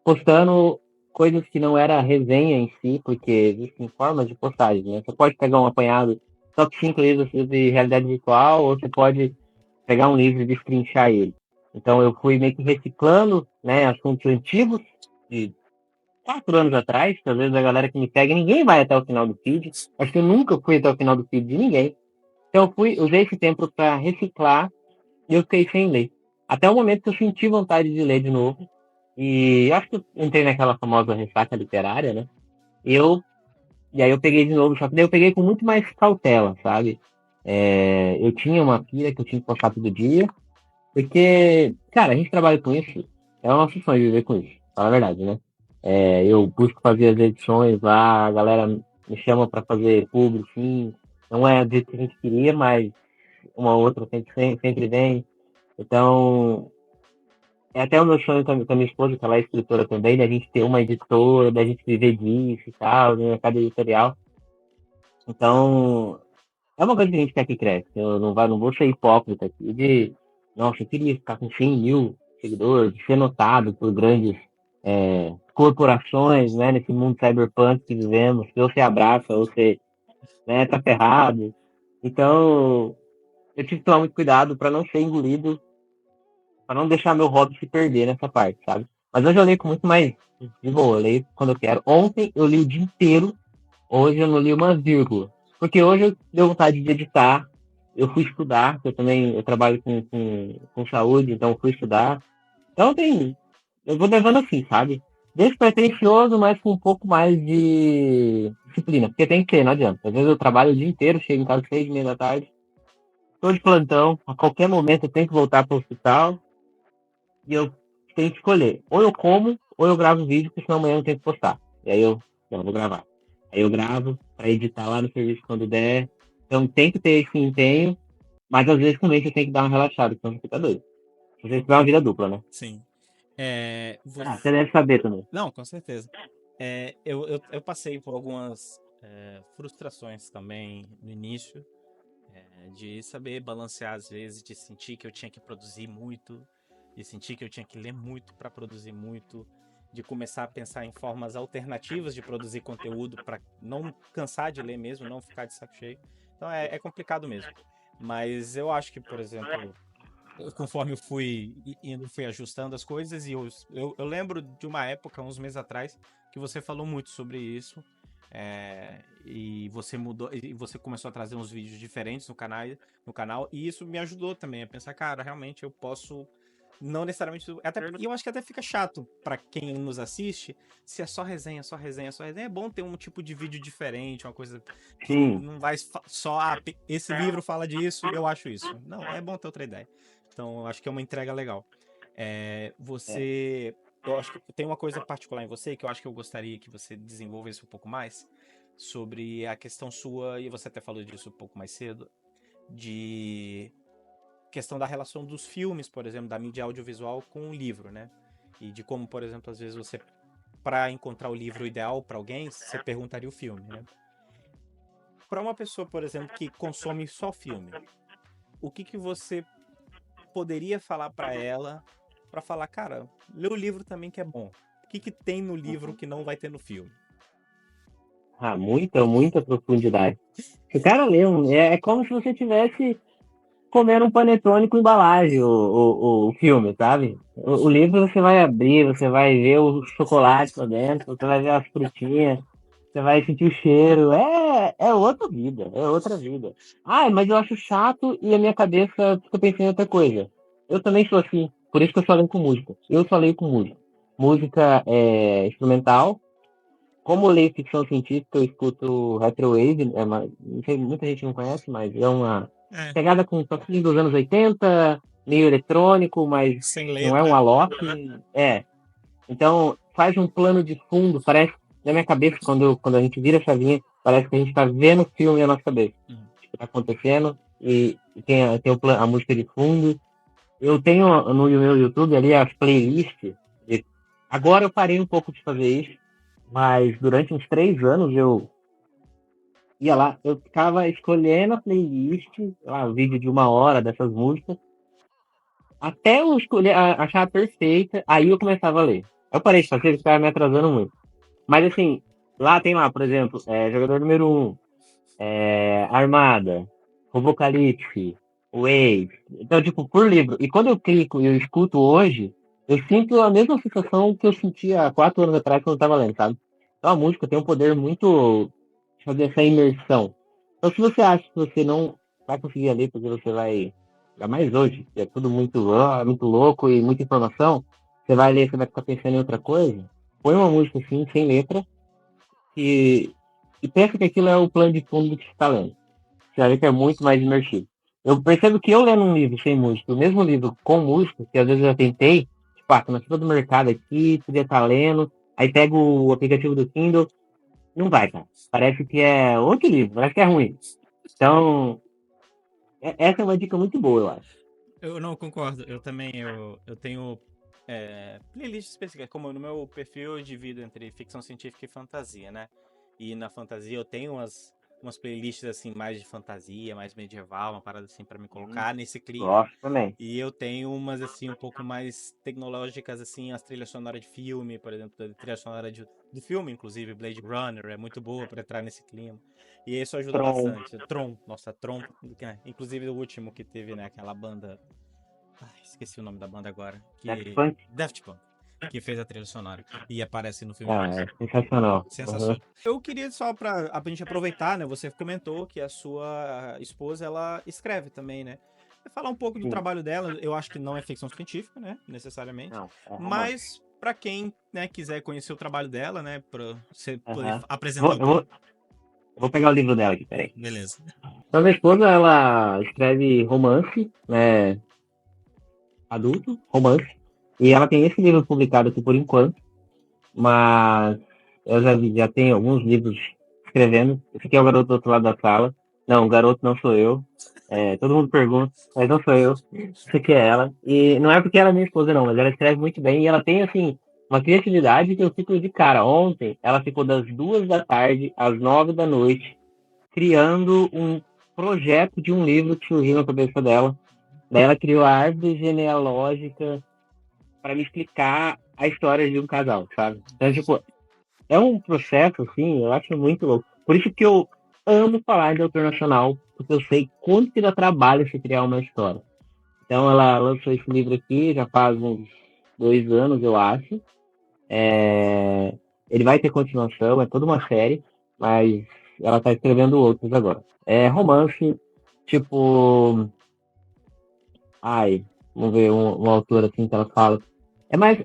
postando coisas que não era resenha em si, porque existem formas de postagem, né? Você pode pegar um apanhado top 5 livros de realidade virtual, ou você pode pegar um livro e destrinchar ele. Então eu fui meio que reciclando, né, assuntos antigos de 4 anos atrás, que às vezes a galera que me segue, ninguém vai até o final do feed. Acho que eu nunca fui até o final do feed de ninguém. Então eu usei esse tempo para reciclar e eu fiquei sem ler. Até o momento que eu senti vontade de ler de novo. E acho que eu entrei naquela famosa ressaca literária, né? E e aí eu peguei de novo, só que daí eu peguei com muito mais cautela, sabe? Eu tinha uma pilha que eu tinha que postar todo dia, porque, cara, a gente trabalha com isso, é o nosso sonho viver com isso, fala a verdade, né? Eu busco fazer as edições lá, a galera me chama para fazer público, sim. Não é do jeito que a gente queria, mas uma ou outra sempre vem. Então, é até o meu sonho com a minha esposa, que ela é escritora também, da gente ter uma editora, da gente viver disso e tal, no mercado editorial. Então, é uma coisa que a gente quer que cresça. Eu não vou ser hipócrita aqui de, nossa, eu queria ficar com 100 mil seguidores, de ser notado por grandes corporações, né, nesse mundo cyberpunk que vivemos, que ou você abraça ou você, né, tá ferrado. Então, eu tive que tomar muito cuidado para não ser engolido, para não deixar meu hobby se perder nessa parte, sabe? Mas hoje eu leio com muito mais de boa, eu leio quando eu quero. Ontem eu li o dia inteiro, hoje eu não li uma vírgula. Porque hoje eu deu vontade de editar, eu fui estudar, eu também eu trabalho com saúde, então eu fui estudar. Então tem, eu vou levando assim, sabe? Despretensioso, mas com um pouco mais de disciplina, porque tem que ter, não adianta. Às vezes eu trabalho o dia inteiro, chego em casa às 6:30 da tarde, tô de plantão, a qualquer momento eu tenho que voltar para o hospital, e eu tenho que escolher. Ou eu como, ou eu gravo vídeo, porque senão amanhã eu não tenho que postar. E aí eu, não, vou gravar. Aí eu gravo para editar lá no serviço quando der. Então tem que ter esse empenho, mas às vezes também você tem que dar uma relaxada, senão você fica doido. Você tiver uma vida dupla, né? Sim. Ah, você deve saber também. Não, com certeza. Eu passei por algumas frustrações também no início, de saber balancear às vezes, de sentir que eu tinha que produzir muito, de sentir que eu tinha que ler muito para produzir muito, de começar a pensar em formas alternativas de produzir conteúdo para não cansar de ler mesmo, não ficar de saco cheio. Então é complicado mesmo. Mas eu acho que, por exemplo, conforme eu fui indo, fui ajustando as coisas, e eu lembro de uma época, uns meses atrás, que você falou muito sobre isso. E você mudou, e você começou a trazer uns vídeos diferentes no canal, e isso me ajudou também a pensar, cara, realmente eu posso não necessariamente, e eu acho que até fica chato pra quem nos assiste, se é só resenha, só resenha, só resenha. É bom ter um tipo de vídeo diferente, uma coisa que Sim, não vai só, esse livro fala disso, eu acho isso. Não, é bom ter outra ideia. Então, eu acho que é uma entrega legal. é, Eu acho que tem uma coisa particular em você que eu acho que eu gostaria que você desenvolvesse um pouco mais sobre a questão sua, e você até falou disso um pouco mais cedo, de questão da relação dos filmes, por exemplo, da mídia audiovisual com o livro, né? E de como, por exemplo, às vezes você, para encontrar o livro ideal para alguém, você perguntaria o filme, né? Para uma pessoa, por exemplo, que consome só filme, o que você poderia falar para ela, para falar, cara, lê o livro também que é bom. O que tem no livro que não vai ter no filme? Muita profundidade. O cara lê, é como se você tivesse comendo um panetone com embalagem, o filme, sabe? O livro você vai abrir, você vai ver o chocolate lá dentro, você vai ver as frutinhas, você vai sentir o cheiro. É outra vida, é outra vida. Ah, mas eu acho chato e a minha cabeça fica pensando em outra coisa. Eu também sou assim, por isso que eu só leio com música. Eu só leio com música. Música instrumental. Como eu leio ficção científica, eu escuto Retrowave, não sei, muita gente não conhece, mas é uma É, pegada com toquinho dos anos 80, meio eletrônico, mas sem não é um letra. Alok. Então faz um plano de fundo, parece, na minha cabeça, quando a gente vira a chavinha, parece que a gente está vendo o filme na nossa cabeça. Uhum. O que está acontecendo, e tem a música de fundo. Eu tenho no meu YouTube ali as playlists. Agora eu parei um pouco de fazer isso, mas durante uns 3 anos eu ia lá, eu ficava escolhendo a playlist, lá, um vídeo de 1 hora dessas músicas, até eu escolher, achar a perfeita, aí eu começava a ler. Eu parei de fazer, ficava me atrasando muito. Mas assim, lá tem lá, por exemplo, jogador número 1, Armada, Robocalipse, Wave. Então, tipo, por livro. E quando eu clico e eu escuto hoje, eu sinto a mesma sensação que eu sentia há 4 anos atrás quando eu tava lendo, sabe? Então a música tem um poder muito de fazer essa imersão. Então se você acha que você não vai conseguir ler porque você vai. Ainda mais hoje, que é tudo muito louco e muita informação, você vai ler, você vai ficar pensando em outra coisa. Põe uma música assim, sem letra, e, e pensa que aquilo é o plano de fundo do que você está lendo. Você vai ver que é muito mais imersivo. Eu percebo que eu lendo um livro sem música, o mesmo livro com música, que às vezes eu já tentei, tipo, tô na fila do mercado aqui, podia estar lendo, aí pego o aplicativo do Kindle, não vai, cara. Parece que é outro livro, parece que é ruim. Então, essa é uma dica muito boa, eu acho. Eu não concordo. Eu também, eu tenho playlists específicas, como no meu perfil eu divido entre ficção científica e fantasia, né? E na fantasia eu tenho umas playlists assim, mais de fantasia, mais medieval, uma parada assim pra me colocar nesse clima. Gosto também. E eu tenho umas assim um pouco mais tecnológicas, assim, as trilhas sonoras de filme, por exemplo, a trilha sonora do filme, inclusive Blade Runner, é muito boa pra entrar nesse clima. E isso ajuda Tron. bastante. Tron, nossa, Tron, inclusive o último que teve, né, aquela banda. Ai, esqueci o nome da banda agora. Daft Que. Punk. Daft Punk. Que fez a trilha sonora. E aparece no filme Ah, mesmo. é sensacional. Uhum. Sensacional. Eu queria só pra a gente aproveitar, né? Você comentou que a sua esposa, ela escreve também, né? Falar um pouco do Sim. trabalho dela, eu acho que não é ficção científica, né? Necessariamente. Não, é romance. Mas, pra quem, né, quiser conhecer o trabalho dela, né? Pra você poder Uhum. apresentar Vou, o eu, quê? vou, eu vou pegar o livro dela aqui, peraí. Beleza. Então, minha esposa, ela escreve romance, né, adulto, romance, e ela tem esse livro publicado aqui por enquanto, mas eu já tenho alguns livros escrevendo. Esse aqui é o garoto do outro lado da sala. Não, o garoto não sou eu. Todo mundo pergunta, mas não sou eu. Isso aqui é ela. E não é porque ela é minha esposa, não, mas ela escreve muito bem e ela tem, assim, uma criatividade que eu fico de cara. Ontem, ela ficou das 2 da tarde às 9 da noite criando um projeto de um livro que surgiu na cabeça dela. Daí ela criou a árvore genealógica para me explicar a história de um casal, sabe? Então, tipo, é um processo, assim, eu acho muito louco. Por isso que eu amo falar de autor nacional, porque eu sei quanto que dá trabalho se criar uma história. Então ela lançou esse livro aqui já faz uns 2 anos, eu acho. Ele vai ter continuação, é toda uma série, mas ela tá escrevendo outros agora. É romance, tipo. Ai, vamos ver um autor assim que ela fala. É mais.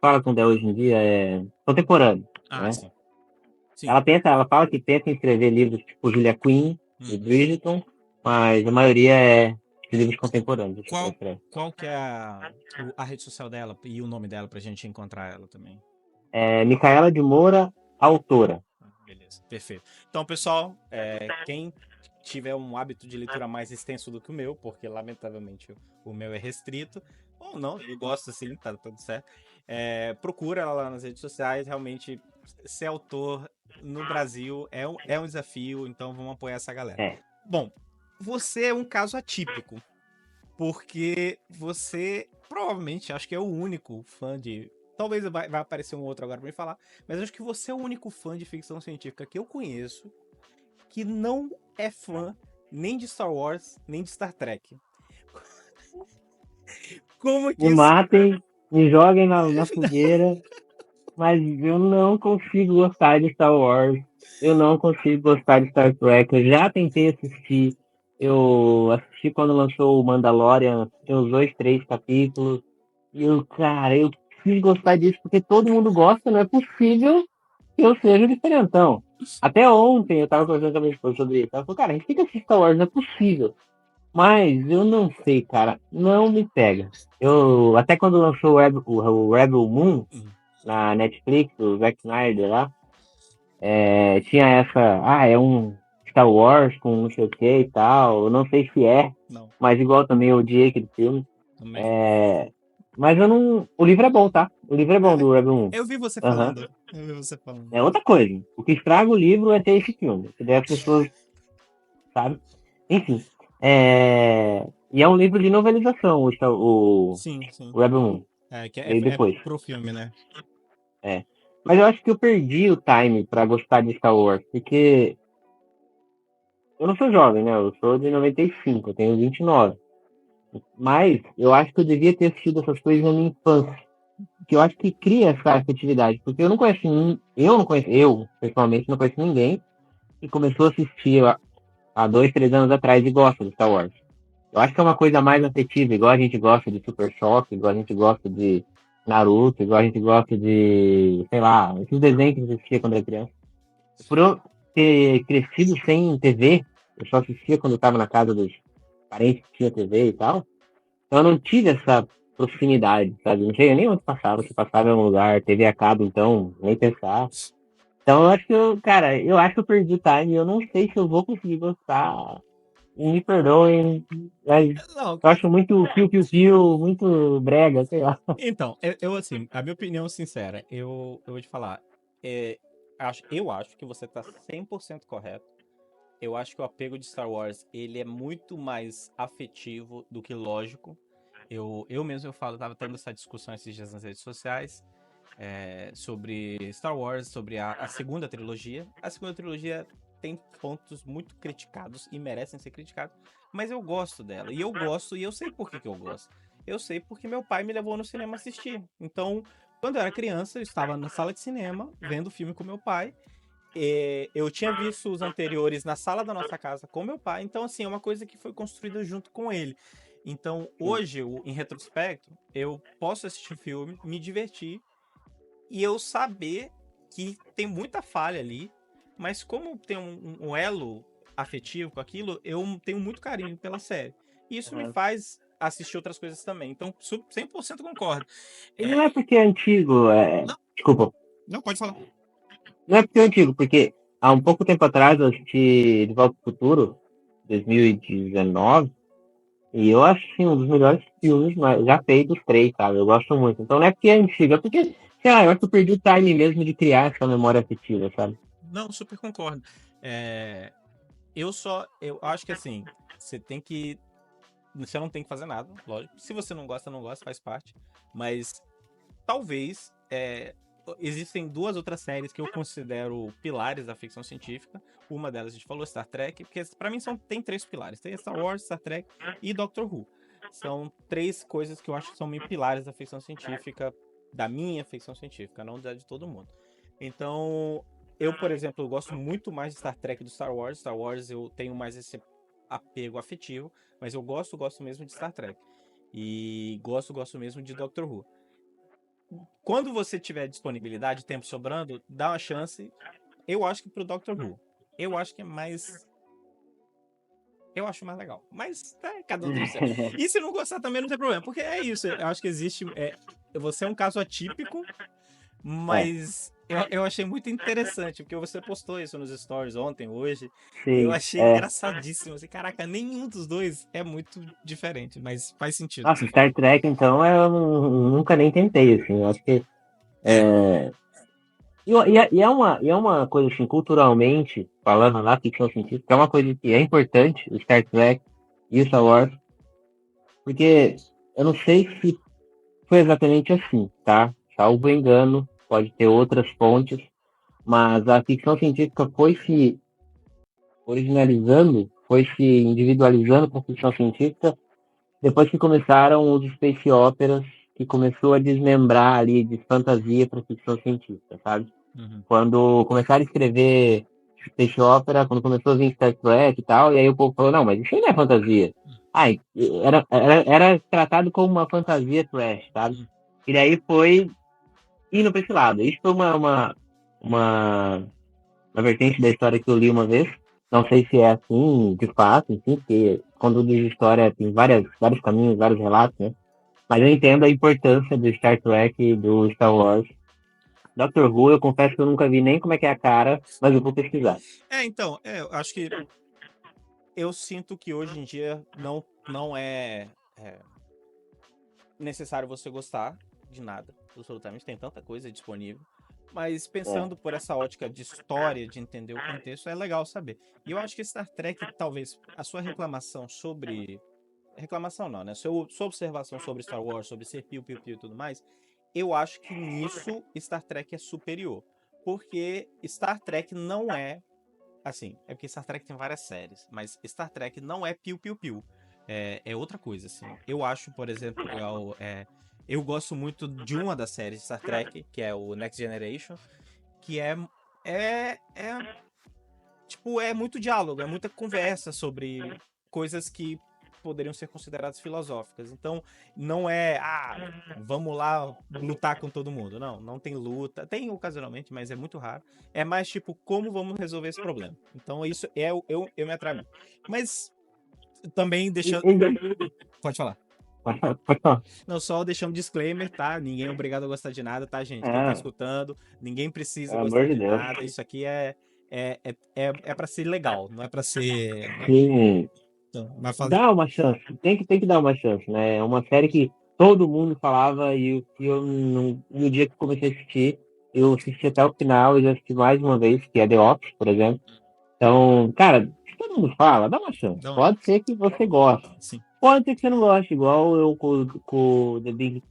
Fala com o hoje em dia, é contemporâneo, Ah, né? sim. Sim. Ela fala que pensa em escrever livros tipo Julia Quinn e Uhum. Bridgerton, mas a maioria é de livros contemporâneos, assim, que ela Qual, escreve. qual que é a rede social dela e o nome dela pra gente encontrar ela também? Micaela de Moura, autora. Beleza, perfeito. Então, pessoal, quem tiver um hábito de leitura mais extenso do que o meu, porque lamentavelmente o meu é restrito, ou não, eu gosto assim, tá tudo certo. Procura ela lá nas redes sociais, realmente ser autor no Brasil é um desafio, então vamos apoiar essa galera. É, Bom, você é um caso atípico, porque você provavelmente acho que é o único fã de Talvez vai aparecer um outro agora pra me falar, mas acho que você é o único fã de ficção científica que eu conheço que não é fã nem de Star Wars, nem de Star Trek. Como que Me isso... matem, me joguem na fogueira, mas eu não consigo gostar de Star Wars. Eu não consigo gostar de Star Trek. Eu já tentei assistir. Eu assisti quando lançou o Mandalorian, tem uns 2, 3 capítulos. E cara, eu preciso gostar disso porque todo mundo gosta, não é possível que eu seja diferentão. Até ontem eu tava conversando com a minha esposa sobre isso. Ela falou, cara, a gente tem que assistir Star Wars, não é possível. Mas eu não sei, cara, não me pega. Eu, até quando lançou o Rebel Moon na Netflix, o Zack Snyder lá, tinha essa, é um Star Wars com não sei o que e tal. Eu não sei se é, Não, mas igual também eu odiei aquele filme. também. Mas eu não. O livro é bom, tá? O livro é bom do Rebel Moon. Eu vi você Aham. falando. Eu vi você falando. É outra coisa. O que estraga o livro é ter esse filme. Que daí as pessoas, sabe? Enfim. E é um livro de novelização, Sim, sim. o Rebel Moon. Que Veio é depois. pro filme, né? É. Mas eu acho que eu perdi o time pra gostar de Star Wars. Porque eu não sou jovem, né? Eu sou de 95, eu tenho 29. Mas eu acho que eu devia ter assistido essas coisas na minha infância. Que eu acho que cria essa afetividade. Porque eu não conheço eu, pessoalmente, não conheço ninguém que começou a assistir há 2, 3 anos atrás e gosta de Star Wars. Eu acho que é uma coisa mais afetiva, igual a gente gosta de Super Choque, igual a gente gosta de Naruto, igual a gente gosta de, sei lá, esses desenhos que a gente assistia quando era criança. Por eu ter crescido sem TV, eu só assistia quando eu estava na casa dos parentes que tinha TV e tal, então eu não tive essa proximidade, sabe? Não sei nem onde passava, se passava em algum lugar, TV a cabo, então, nem pensar. Então eu acho que cara, eu acho que eu perdi o time, eu não sei se eu vou conseguir gostar. Me perdoem, mas Não, eu acho muito piu-piu-piu, muito brega, sei lá. então, assim, a minha opinião sincera, eu vou te falar, é, eu acho que você tá 100% correto. Eu acho que o apego de Star Wars, ele é muito mais afetivo do que lógico. Eu mesmo eu tava tendo essa discussão esses dias nas redes sociais, sobre Star Wars, sobre a segunda trilogia. A segunda trilogia tem pontos muito criticados e merecem ser criticados, mas eu gosto dela. E eu gosto, e eu sei por que eu gosto. Eu sei porque meu pai me levou no cinema assistir. Então, quando eu era criança, eu estava na sala de cinema, vendo o filme com meu pai. Eu tinha visto os anteriores na sala da nossa casa com meu pai, então assim, é uma coisa que foi construída junto com ele. Então, hoje, em retrospecto, eu posso assistir o filme, me divertir e eu saber que tem muita falha ali, mas como tem um elo afetivo com aquilo, eu tenho muito carinho pela série. E isso me faz assistir outras coisas também. Então, 100% concordo. E não é porque é antigo, Não, desculpa, não pode falar. não é porque é antigo, porque há um pouco tempo atrás eu assisti De Volta ao Futuro, 2019, e eu acho assim, um dos melhores filmes já feitos, três, sabe? Eu gosto muito. Então não é porque é antigo, é porque, sei lá, eu acho que eu perdi o time mesmo de criar essa memória afetiva, sabe? Não, super concordo. É, eu acho que assim, você não tem que fazer nada, lógico. Se você não gosta, não gosta, faz parte. Mas talvez, existem duas outras séries que eu considero pilares da ficção científica. Uma delas a gente falou, Star Trek, porque pra mim tem três pilares. Tem Star Wars, Star Trek e Doctor Who. São três coisas que eu acho que são meio pilares da ficção científica, da minha ficção científica, não da de todo mundo. Então, eu, por exemplo, gosto muito mais de Star Trek do Star Wars. Star Wars eu tenho mais esse apego afetivo, mas eu gosto mesmo de Star Trek. E gosto mesmo de Doctor Who. Quando você tiver disponibilidade, tempo sobrando, dá uma chance. Eu acho que pro Doctor Who. Eu acho que é mais. Eu acho mais legal. Mas cada um tem o seu. E se não gostar também não tem problema. Porque é isso. Eu acho que existe. Você é um caso atípico, É, mas eu achei muito interessante, porque você postou isso nos stories ontem, hoje, e eu sim, achei engraçadíssimo. Assim, caraca, nenhum dos dois é muito diferente, mas faz sentido. Nossa, Star Trek, então, nunca nem tentei, assim. Eu acho que. E é uma coisa, assim, culturalmente, falando na ficção científica, é uma coisa que é importante, o Star Trek e o Star Wars, porque eu não sei se foi exatamente assim, tá? salvo engano, pode ter outras fontes, mas a ficção científica foi se originalizando, foi se individualizando com a ficção científica depois que começaram os space operas, que começou a desmembrar ali de fantasia para ficção científica, sabe? Uhum. Quando começaram a escrever space opera, quando começou a vir Star Trek e tal, e aí o povo falou, não, mas isso aí não é fantasia. Ai, era tratado como uma fantasia trash, sabe? E daí foi indo para esse lado. Isso foi uma, uma vertente da história que eu li uma vez. Não sei se é assim, de fato, enfim, porque quando diz história tem vários caminhos, vários relatos, né? Mas eu entendo a importância do Star Trek e do Star Wars. Doctor Who, eu confesso que eu nunca vi nem como é que é a cara, mas eu vou pesquisar. Então, eu acho que eu sinto que hoje em dia não é necessário você gostar de nada, absolutamente, tem tanta coisa disponível. Mas É. pensando por essa ótica de história, de entender o contexto, é legal saber. E eu acho que Star Trek, talvez, a sua reclamação sobre. Reclamação não, né? Sua observação sobre Star Wars, sobre ser piu-piu-piu e tudo mais, eu acho que nisso Star Trek é superior. Porque Star Trek não é. Assim, é porque Star Trek tem várias séries, mas Star Trek não é piu-piu-piu. É outra coisa, assim. Eu acho, por exemplo, eu gosto muito de uma das séries de Star Trek, que é o Next Generation, que é tipo, é muito diálogo, é muita conversa sobre coisas que poderiam ser consideradas filosóficas. Então, não é, vamos lá lutar com todo mundo. Não, não tem luta. Tem ocasionalmente, mas é muito raro. É mais tipo, como vamos resolver esse problema. Então, isso eu me atrai muito. Mas também deixando. Pode falar. Pode falar. Não, só deixando um disclaimer, tá? Ninguém é obrigado a gostar de nada, tá, gente? Quem tá Ah, escutando, ninguém precisa pelo gostar amor de de Deus. nada. Isso aqui é para ser legal, não é para ser. Sim, Então, mas fala. dá uma chance. Tem que dar uma chance, né? É uma série que todo mundo falava e eu não, no dia que comecei a assistir, eu assisti até o final e já assisti mais uma vez, que é The Office, por exemplo. Então, cara, se todo mundo fala, dá uma chance. Não, Pode ser que você goste. sim. Pode ser que você não goste, igual eu com The Big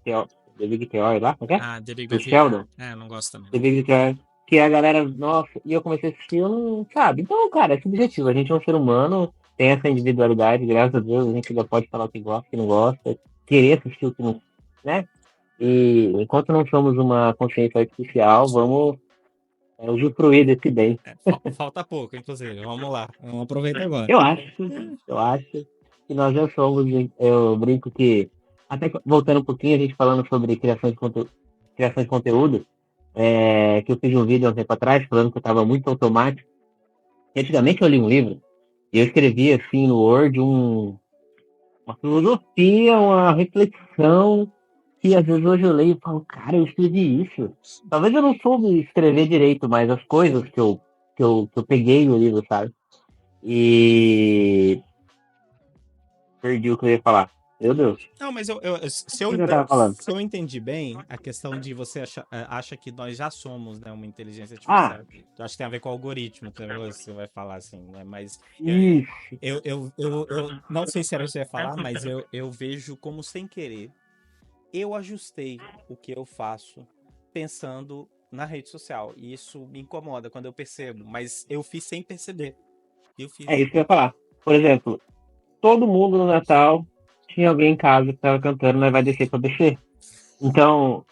Theory lá, como é que é? Ah, The Big Do Bang Theory. Sheldon, Não gosto também, The não. Big Theory, que a galera, nossa, e eu comecei a assistir, eu não, sabe? Então, cara, é subjetivo, a gente é um ser humano, tem essa individualidade, graças a Deus, a gente ainda pode falar o que gosta, o que não gosta, querer assistir o que não, né? E enquanto não somos uma consciência artificial, vamos usufruir desse bem. Falta pouco, inclusive. Vamos lá. Vamos aproveitar agora. Eu acho, eu acho que nós já somos, eu brinco que, até voltando um pouquinho, a gente falando sobre criação de conteúdo, que eu fiz um vídeo há um tempo atrás, falando que eu estava muito automático. E antigamente eu li um livro, e eu escrevi assim no Word uma filosofia, uma reflexão, que às vezes hoje eu leio e falo, cara, eu escrevi isso. Talvez eu não soube escrever direito, mas as coisas que eu peguei no livro, sabe? E perdi o que eu ia falar. Meu Deus. Não, mas O que eu tava falando? se eu entendi bem, a questão de você acha que nós já somos, né, uma inteligência Ah, artificial. Eu acho que tem a ver com o algoritmo, que você vai falar assim, né? Mas isso. eu não sei se era isso que você ia falar, mas eu vejo como sem querer. Eu ajustei o que eu faço pensando na rede social. E isso me incomoda quando eu percebo, mas eu fiz sem perceber. Eu É fiz. isso que eu ia falar. Por exemplo, todo mundo no Natal tinha alguém em casa que tava cantando, mas vai descer pra descer. Então,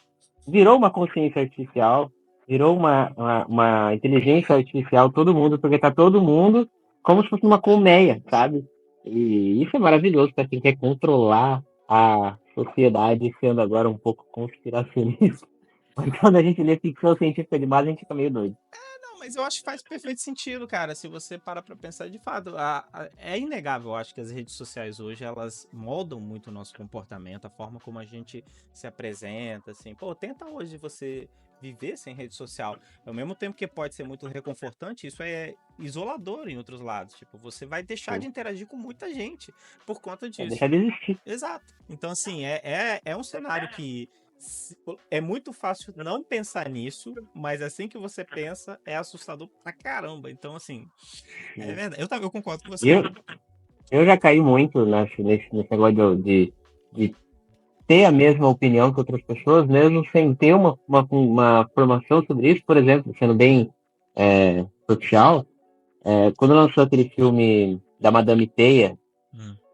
virou uma consciência artificial, virou uma inteligência artificial, todo mundo, porque tá todo mundo como se fosse uma colmeia, sabe? E isso é maravilhoso para quem quer controlar a sociedade, sendo agora um pouco conspiracionista. Mas quando a gente lê ficção científica demais, a gente fica meio doido. Não, mas eu acho que faz perfeito sentido, cara. Se você para pra pensar de fato, é inegável, eu acho que as redes sociais hoje elas moldam muito o nosso comportamento, a forma como a gente se apresenta, assim. Pô, tenta hoje você viver sem rede social. Ao mesmo tempo que pode ser muito reconfortante, isso é isolador em outros lados. Tipo, você vai deixar de Sim. interagir com muita gente por conta É disso. deixar de existir. Exato. Então, assim, é um cenário que é muito fácil não pensar nisso, mas assim que você pensa, é assustador pra caramba. Então, assim, é Sim. verdade. Eu concordo com E você. eu já caí muito nesse negócio de ter a mesma opinião que outras pessoas, mesmo sem ter uma formação sobre isso, por exemplo, sendo bem social, quando lançou aquele filme da Madame Teia,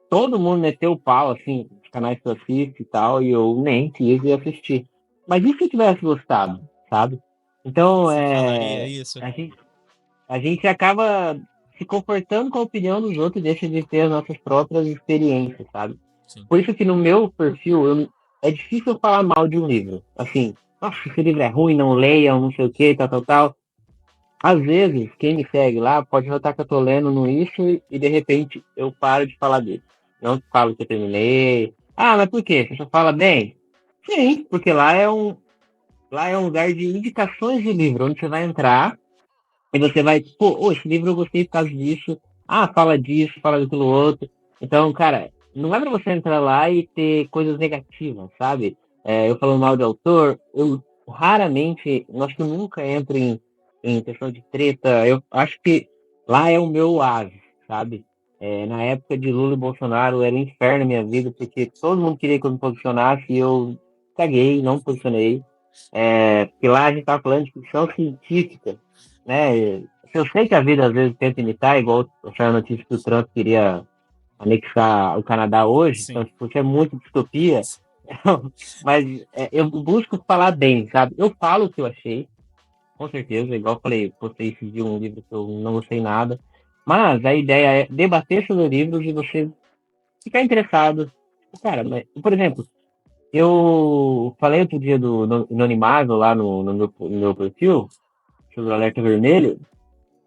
todo mundo meteu o pau, assim, os canais que eu assisto e tal, e eu nem quis ir assistir. Mas e se eu tivesse gostado, sabe? Então, Você falaria isso? a gente acaba se confortando com a opinião dos outros e deixa de ter as nossas próprias experiências, sabe? Sim. Por isso que no meu perfil é difícil eu falar mal de um livro. Assim, nossa, esse livro é ruim, não leiam, não sei o que, tal, tal, tal. Às vezes, quem me segue lá pode notar que eu tô lendo no isso e de repente eu paro de falar dele. Não falo que eu terminei. Ah, mas por quê? Você só fala bem? Sim, porque lá é um lugar de indicações de livro, onde você vai entrar e você vai, pô, esse livro eu gostei por causa disso. Ah, fala disso, fala daquilo outro. Então, cara, não é pra você entrar lá e ter coisas negativas, sabe? Eu falando mal de autor, eu raramente, acho que eu nunca entro em questão de treta. Eu acho que lá é o meu oásis, sabe? Na época de Lula e Bolsonaro era um inferno na minha vida, porque todo mundo queria que eu me posicionasse e eu caguei, não me posicionei. Porque lá a gente tava falando de ficção científica, né? Eu sei que a vida às vezes tenta imitar, igual a notícia que o Trump queria anexar o Canadá hoje, Sim. então tipo, isso é muito distopia, mas eu busco falar bem, sabe? Eu falo o que eu achei, com certeza, igual eu falei, postei esse dia um livro que eu não gostei nada, mas a ideia é debater sobre livros e você ficar interessado. Cara, mas, por exemplo, eu falei outro dia do Anonimável lá no meu perfil, sobre o Alerta Vermelho,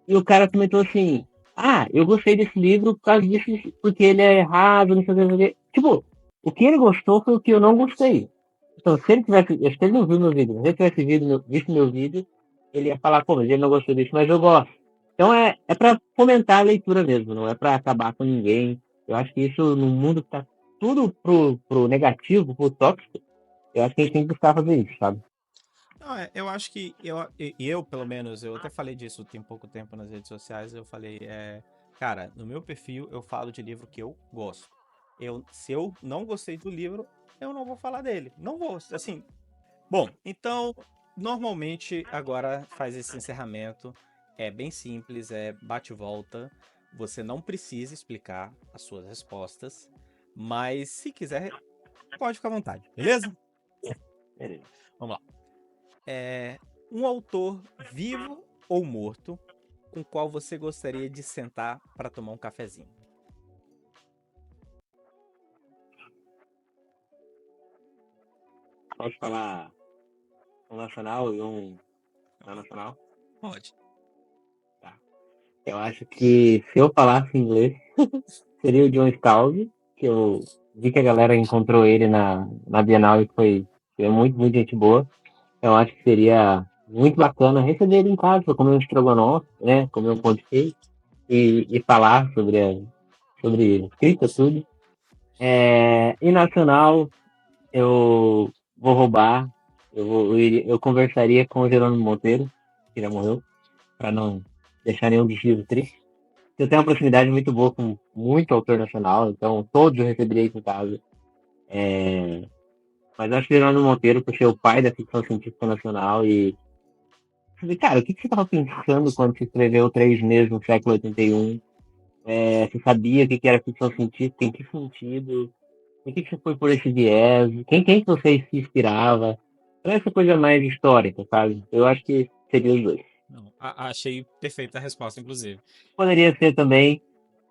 e o cara comentou assim: ah, eu gostei desse livro por causa disso, porque ele é errado, não sei o que, não sei o que. Tipo, o que ele gostou foi o que eu não gostei. Então, se ele tivesse. Acho que ele não viu meu vídeo, mas se ele tivesse visto meu vídeo, ele ia falar, pô, mas ele não gostou disso, mas eu gosto. Então é pra fomentar a leitura mesmo, não é pra acabar com ninguém. Eu acho que isso, no mundo que tá tudo pro negativo, pro tóxico, eu acho que a gente tem que buscar fazer isso, sabe? Não, eu acho que pelo menos, eu até falei disso tem pouco tempo nas redes sociais, eu falei, cara, no meu perfil eu falo de livro que eu gosto. Se eu não gostei do livro, eu não vou falar dele. Não vou, assim. Bom, então, normalmente agora faz esse encerramento. É bem simples, é bate e volta. Você não precisa explicar as suas respostas, mas se quiser, pode ficar à vontade, beleza? Beleza. Vamos lá. Um autor vivo ou morto com qual você gostaria de sentar para tomar um cafezinho? Posso falar um nacional e um não nacional? Pode. Tá. Eu acho que se eu falasse inglês, seria o John Stalzi, que eu vi que a galera encontrou ele na Bienal e foi muito, muito gente boa. Eu acho que seria muito bacana receber ele em casa, comer um estrogonofe, né? Comer um pão de queijo e falar sobre escrita, tudo. E nacional, eu vou roubar, eu conversaria com o Jerônimo Monteiro, que já morreu, para não deixar nenhum dos livros triste. Eu tenho uma proximidade muito boa com muito autor nacional, então todos eu receberia aqui em casa. Mas eu acho que Jerônimo Monteiro, por ser o pai da ficção científica nacional, e falei, cara, o que você estava pensando quando você escreveu Três Meses no século 81? Você sabia o que era ficção científica? Em que sentido? Por que você foi por esse viés? Quem que você se inspirava? Então, essa coisa mais histórica, sabe? Eu acho que seria os dois. Não, achei perfeita a resposta, inclusive. Poderia ser também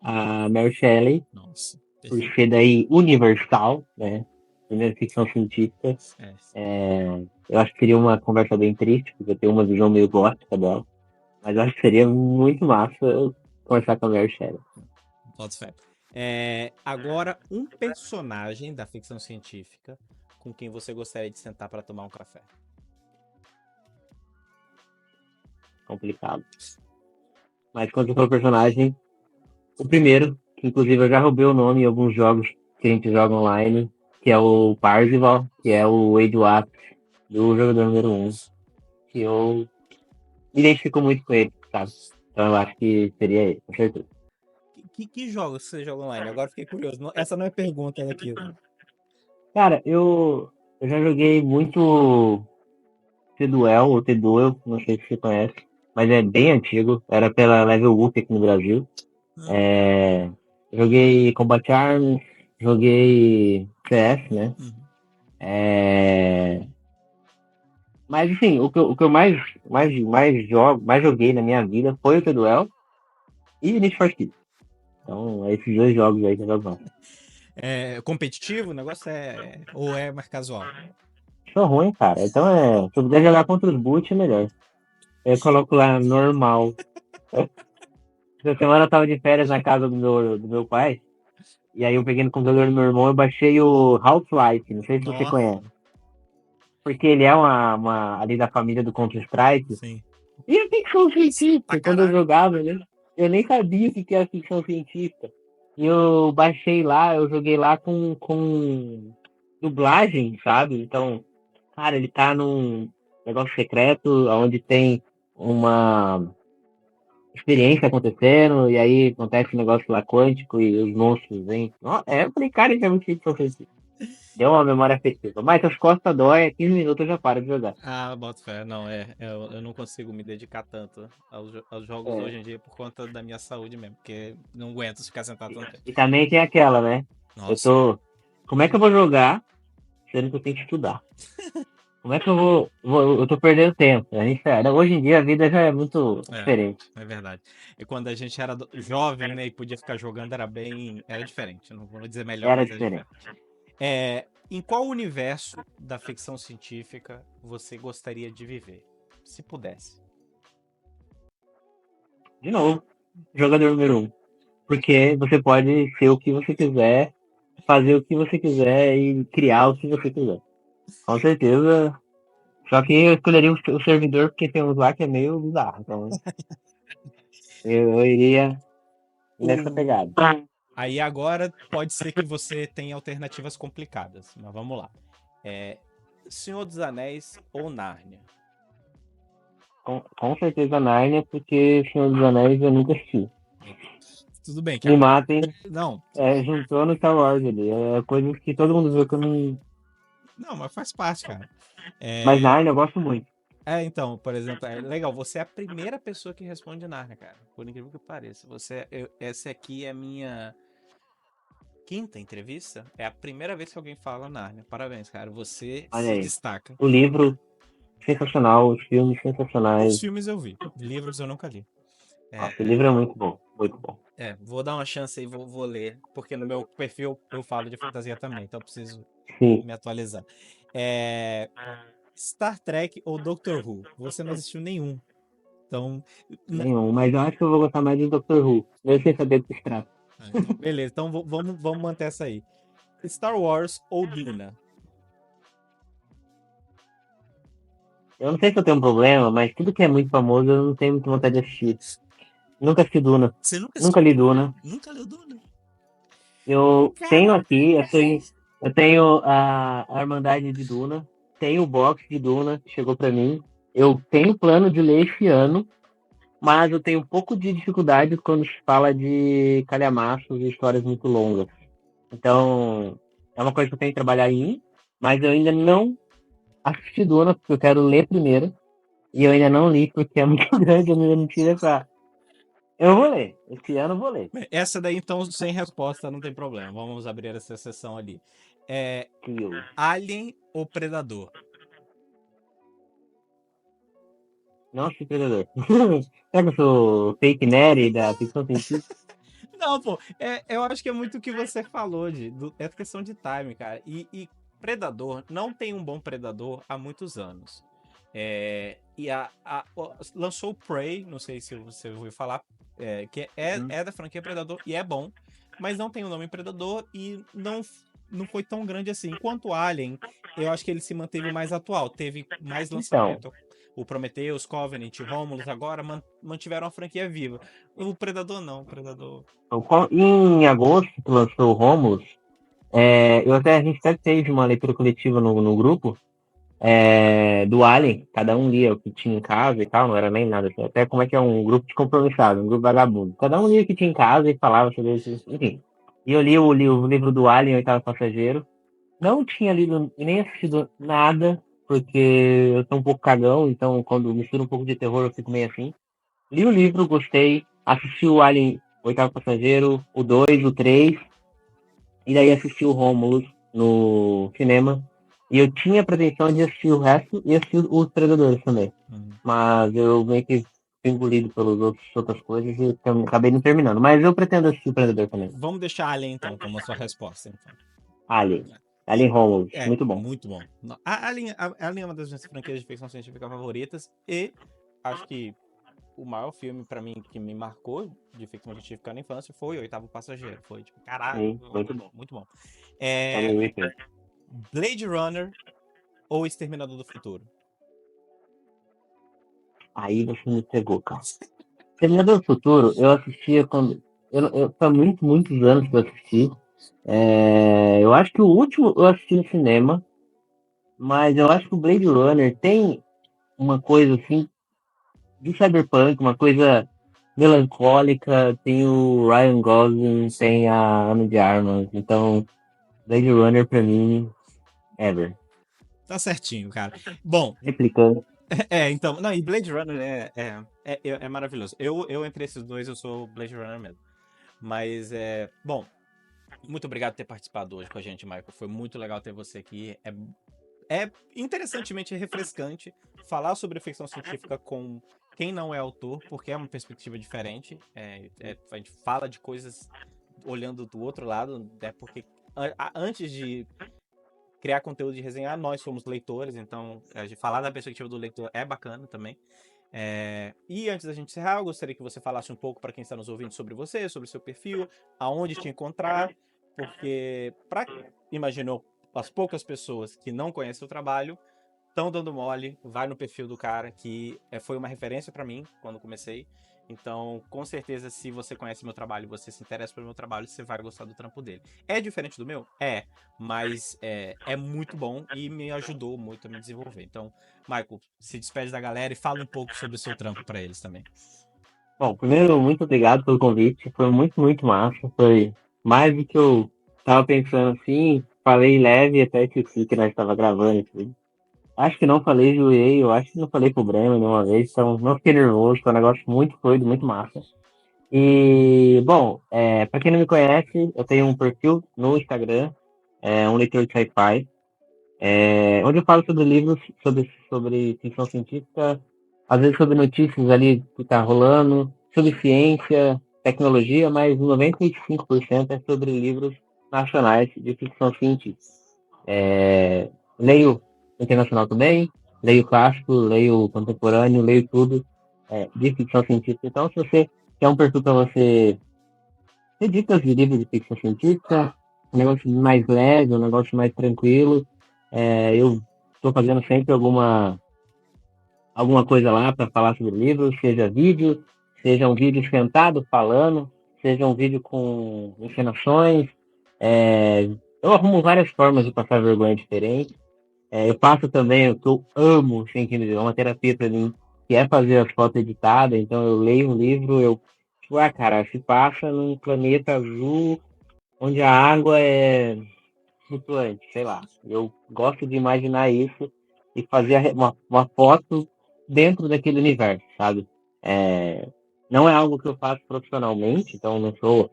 a Mary Shelley, Nossa, por perfeito. ser daí universal, né? Primeiro ficção científica. Eu acho que seria uma conversa bem triste, porque eu tenho uma visão meio gótica dela. Mas eu acho que seria muito massa eu conversar com a Mary Shelley. Pode fé. Agora, um personagem da ficção científica com quem você gostaria de sentar para tomar um café. Complicado. Mas quando for o personagem, o primeiro, que inclusive eu já roubei o nome em alguns jogos que a gente joga online, que é o Parzival, que é o Wade Watts, do jogador número 1, que eu me identifico muito com ele, sabe? Então eu acho que seria ele, com certeza. Que jogos você joga online? Agora fiquei curioso. Essa não é pergunta aqui. Cara, eu já joguei muito T-Duel ou T-Duel, não sei se você conhece, mas é bem antigo, era pela Level Up aqui no Brasil. Ah, Joguei Combat Arms, joguei CS, né? uhum. É, mas assim, o que eu mais joguei na minha vida foi o T-Duel e Need for Speed. Então, é esses dois jogos aí que eu jogo mais. É competitivo, o negócio ou é mais casual? Sou ruim, cara. Então se eu puder jogar contra os boot, é melhor. Eu coloco lá normal. Essa semana eu tava de férias na casa do meu pai. E aí eu peguei no computador do meu irmão e baixei o Half-Life. Não sei se você Nó, conhece. Porque ele é ali da família do Counter-Strike. sim. E a ficção Pra científica, quando eu caralho. jogava, né? Eu nem sabia o que era ficção científica. E eu baixei lá, eu joguei lá com dublagem, sabe? Então, cara, ele tá num negócio secreto, onde tem uma experiência acontecendo, e aí acontece um negócio lá quântico e os monstros vêm. Eu falei, cara, isso é muito ficção científica. Deu uma memória afetiva. Mas as costas dói, 15 minutos eu já paro de jogar. Ah, boto fé. Não, eu não consigo me dedicar tanto aos jogos É. hoje em dia por conta da minha saúde mesmo, porque não aguento ficar sentado tanto tempo. E também tem aquela, né? Eu Nossa. tô. Como é que eu vou jogar sendo que eu tenho que estudar? Como é que eu tô perdendo tempo? Hoje em dia a vida já é muito É, diferente. é verdade. E quando a gente era jovem, né, e podia ficar jogando, era diferente. Não vou dizer melhor, Era mas era diferente. diferente. Em qual universo da ficção científica você gostaria de viver? Se pudesse. De novo, jogador número um. Porque você pode ser o que você quiser, fazer o que você quiser e criar o que você quiser. Com certeza. Só que eu escolheria o servidor porque tem uns lá que é meio bizarro. Então eu iria nessa O... pegada. Aí agora pode ser que você tenha alternativas complicadas, mas vamos lá. É, Senhor dos Anéis ou Nárnia? Com certeza Narnia, porque Senhor dos Anéis eu nunca assisti. Tudo bem, Me matem, não, juntou no Star Wars ali. É coisas que todo mundo viu que eu não. não, mas faz parte, cara. Mas É, Narnia eu gosto muito. então, por exemplo, é legal, você é a primeira pessoa que responde Nárnia, cara. Por incrível que pareça. Essa aqui é a minha quinta entrevista. É a primeira vez que alguém fala Nárnia. Parabéns, cara. Você Olha se aí. destaca. O livro, sensacional. Os filmes, Os sensacionais. filmes eu vi, livros eu nunca li. Nossa, o É, livro é muito bom. Muito bom. vou dar uma chance aí, vou ler, porque no meu perfil eu falo de fantasia também, então eu preciso Sim, me atualizar. É, Star Trek ou Doctor Who? Você não assistiu nenhum. Então, n- nenhum. Mas eu acho que eu vou gostar mais do Doctor Who. Mesmo sem saber do que se trata. então, beleza, então vamos manter essa aí. Star Wars ou Duna? Eu não sei se eu tenho um problema, mas tudo que é muito famoso eu não tenho muita vontade de assistir. Nunca assisti Duna. Você nunca Nunca assistiu li Duna? Duna. Nunca leu Duna? Eu tenho Caraca! aqui, eu tenho a Irmandade de Duna, tenho o box de Duna que chegou pra mim. Eu tenho plano de ler esse ano, mas eu tenho um pouco de dificuldade quando se fala de calhamaços e histórias muito longas. Então, é uma coisa que eu tenho que trabalhar em mim, mas eu ainda não assisti Duna porque eu quero ler primeiro, e eu ainda não li porque é muito grande, eu ainda não tive essa. Eu vou ler, esse ano eu vou ler. Essa daí, então, sem resposta, não tem problema. Vamos abrir essa sessão ali. É, Kill. Alien ou Predador? Nossa, predador. Será que eu sou fake nerd da ficção científica? Não, pô, eu acho que é muito o que você falou, é questão de time, cara. E Predador, não tem um bom Predador há muitos anos. Lançou o Prey, não sei se você ouviu falar, que Uhum. é da franquia Predador e é bom, mas não tem o nome Predador e não foi tão grande assim. Enquanto Alien, eu acho que ele se manteve mais atual, teve mais Então, lançamento. O Prometheus, Covenant, Romulus agora mantiveram a franquia viva. O Predador não, o Predador. em agosto, que lançou o Romulus, a gente até fez uma leitura coletiva no grupo do Alien, cada um lia o que tinha em casa e tal, não era nem nada assim. Até como é que é um grupo de compromissado, um grupo vagabundo. Cada um lia o que tinha em casa e falava sobre isso, enfim. E eu li o livro do Alien, Oitavo Passageiro, não tinha lido e nem assistido nada, porque eu sou um pouco cagão, então quando mistura um pouco de terror eu fico meio assim. Li o livro, gostei, assisti o Alien Oitavo Passageiro, o 2, o 3, e daí assisti o Romulus no cinema. E eu tinha a pretensão de assistir o resto e assistir os Predadores também. Mas eu meio que fui engolido pelas outras coisas e acabei não terminando. Mas eu pretendo assistir o Predador também. Vamos deixar Alien, então, como a sua resposta. Então. Alien. Alien Romulus, muito bom. Muito bom. Alien é uma das minhas franquias de ficção científica favoritas e acho que o maior filme pra mim que me marcou de ficção científica na infância foi O Oitavo Passageiro. Foi tipo, caralho, Sim, muito bom. muito bom. Tommy Wiseau. Blade Runner ou Exterminador do Futuro? Aí você me pegou, cara. Terminador do Futuro, eu assistia quando. Faz muitos anos que eu assisti. Eu acho que o último eu assisti no cinema, mas eu acho que o Blade Runner tem uma coisa assim de cyberpunk, uma coisa melancólica. Tem o Ryan Gosling, tem a Ana de Armas, então Blade Runner pra mim, ever. Tá certinho, cara. Bom, Replicando. então, não, e Blade Runner é maravilhoso. Eu, entre esses dois, eu sou Blade Runner mesmo. Mas, bom, muito obrigado por ter participado hoje com a gente, Michael. Foi muito legal ter você aqui. É interessantemente refrescante falar sobre ficção científica com quem não é autor, porque é uma perspectiva diferente. A gente fala de coisas olhando do outro lado, porque antes de criar conteúdo de resenhar, nós somos leitores, então de falar da perspectiva do leitor é bacana também. E antes da gente encerrar, eu gostaria que você falasse um pouco para quem está nos ouvindo sobre você, sobre o seu perfil, aonde te encontrar, porque imaginou as poucas pessoas que não conhecem o trabalho estão dando mole, vai no perfil do cara que foi uma referência para mim quando comecei. Então, com certeza, se você conhece meu trabalho, você se interessa pelo meu trabalho, você vai gostar do trampo dele. É diferente do meu? Mas é muito bom e me ajudou muito a me desenvolver. Então, Michael, se despede da galera e fala um pouco sobre o seu trampo para eles também. Bom, primeiro, muito obrigado pelo convite. Foi muito massa. Foi mais do que eu tava pensando assim. Falei leve até esqueci que nós estava gravando e tudo. Acho que não falei, joei. Eu acho que não falei pro Breno nenhuma vez. Então, não fiquei nervoso. Foi um negócio muito doido, muito massa. E, bom, pra quem não me conhece, eu tenho um perfil no Instagram. Um leitor de sci-fi. Onde eu falo sobre livros, sobre ficção científica, às vezes sobre notícias ali que tá rolando, sobre ciência, tecnologia, mas 95% é sobre livros nacionais de ficção científica. Leio internacional também, leio clássico, leio contemporâneo, leio tudo de ficção científica. Então, se você quer um perfil para você ter dicas de livros de ficção científica, um negócio mais leve, um negócio mais tranquilo, eu estou fazendo sempre alguma coisa lá para falar sobre livros, seja vídeo, seja um vídeo sentado falando, seja um vídeo com encenações. Eu arrumo várias formas de passar vergonha diferentes. Eu faço também o que eu amo, assim, que é uma terapia para mim, que é fazer as fotos editadas. Então eu leio um livro, tipo, cara, se passa num planeta azul onde a água é flutuante, sei lá. Eu gosto de imaginar isso e fazer uma foto dentro daquele universo, sabe? Não é algo que eu faço profissionalmente, então não sou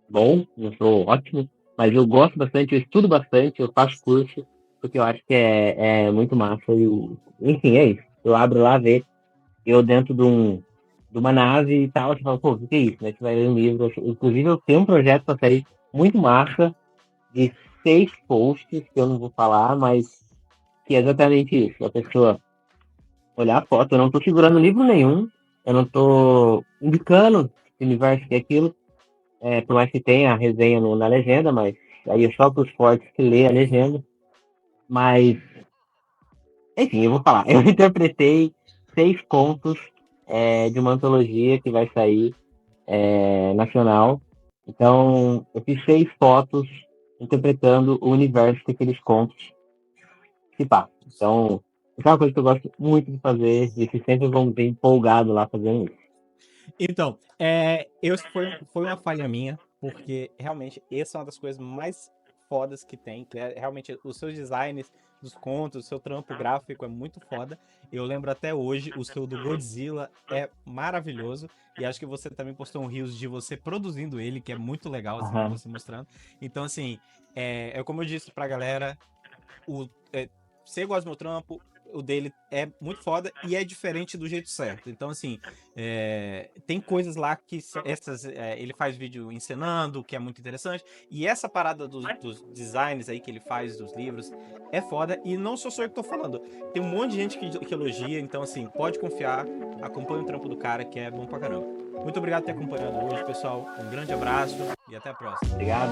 bom, não sou ótimo, mas eu gosto bastante, eu estudo bastante, eu faço curso, porque eu acho que é muito massa. Enfim, é isso. Eu abro lá, ver eu dentro de uma nave e tal, você fala, pô, o que é isso? Né? Você vai ler um livro. Inclusive, eu tenho um projeto para sair muito massa, de 6 posts, que eu não vou falar, mas que é exatamente isso. A pessoa olhar a foto, eu não estou segurando livro nenhum, eu não estou indicando que universo que é aquilo, por mais que tenha a resenha na legenda, mas aí é só para os fortes que lê a legenda. Mas, enfim, eu vou falar. Eu interpretei 6 contos de uma antologia que vai sair nacional. Então, eu fiz 6 fotos interpretando o universo que aqueles contos se passam. Então, isso é uma coisa que eu gosto muito de fazer e que sempre vão bem empolgado lá fazendo isso. Então, foi uma falha minha, porque realmente essa é uma das coisas mais fodas que tem, que é realmente os seus designs dos contos, o seu trampo gráfico é muito foda. Eu lembro até hoje, o seu do Godzilla é maravilhoso. E acho que você também postou um reels de você produzindo ele, que é muito legal, assim, Aham. você mostrando. Então, assim, é como eu disse pra galera, você gosta do meu trampo, o dele é muito foda e é diferente do jeito certo. Então, assim, tem coisas lá que ele faz vídeo ensinando, que é muito interessante. E essa parada dos designs aí que ele faz dos livros é foda. E não sou só eu que tô falando. Tem um monte de gente que elogia. Então, assim, pode confiar. Acompanha o trampo do cara, que é bom pra caramba. Muito obrigado por ter acompanhado hoje, pessoal. Um grande abraço e até a próxima. Obrigado.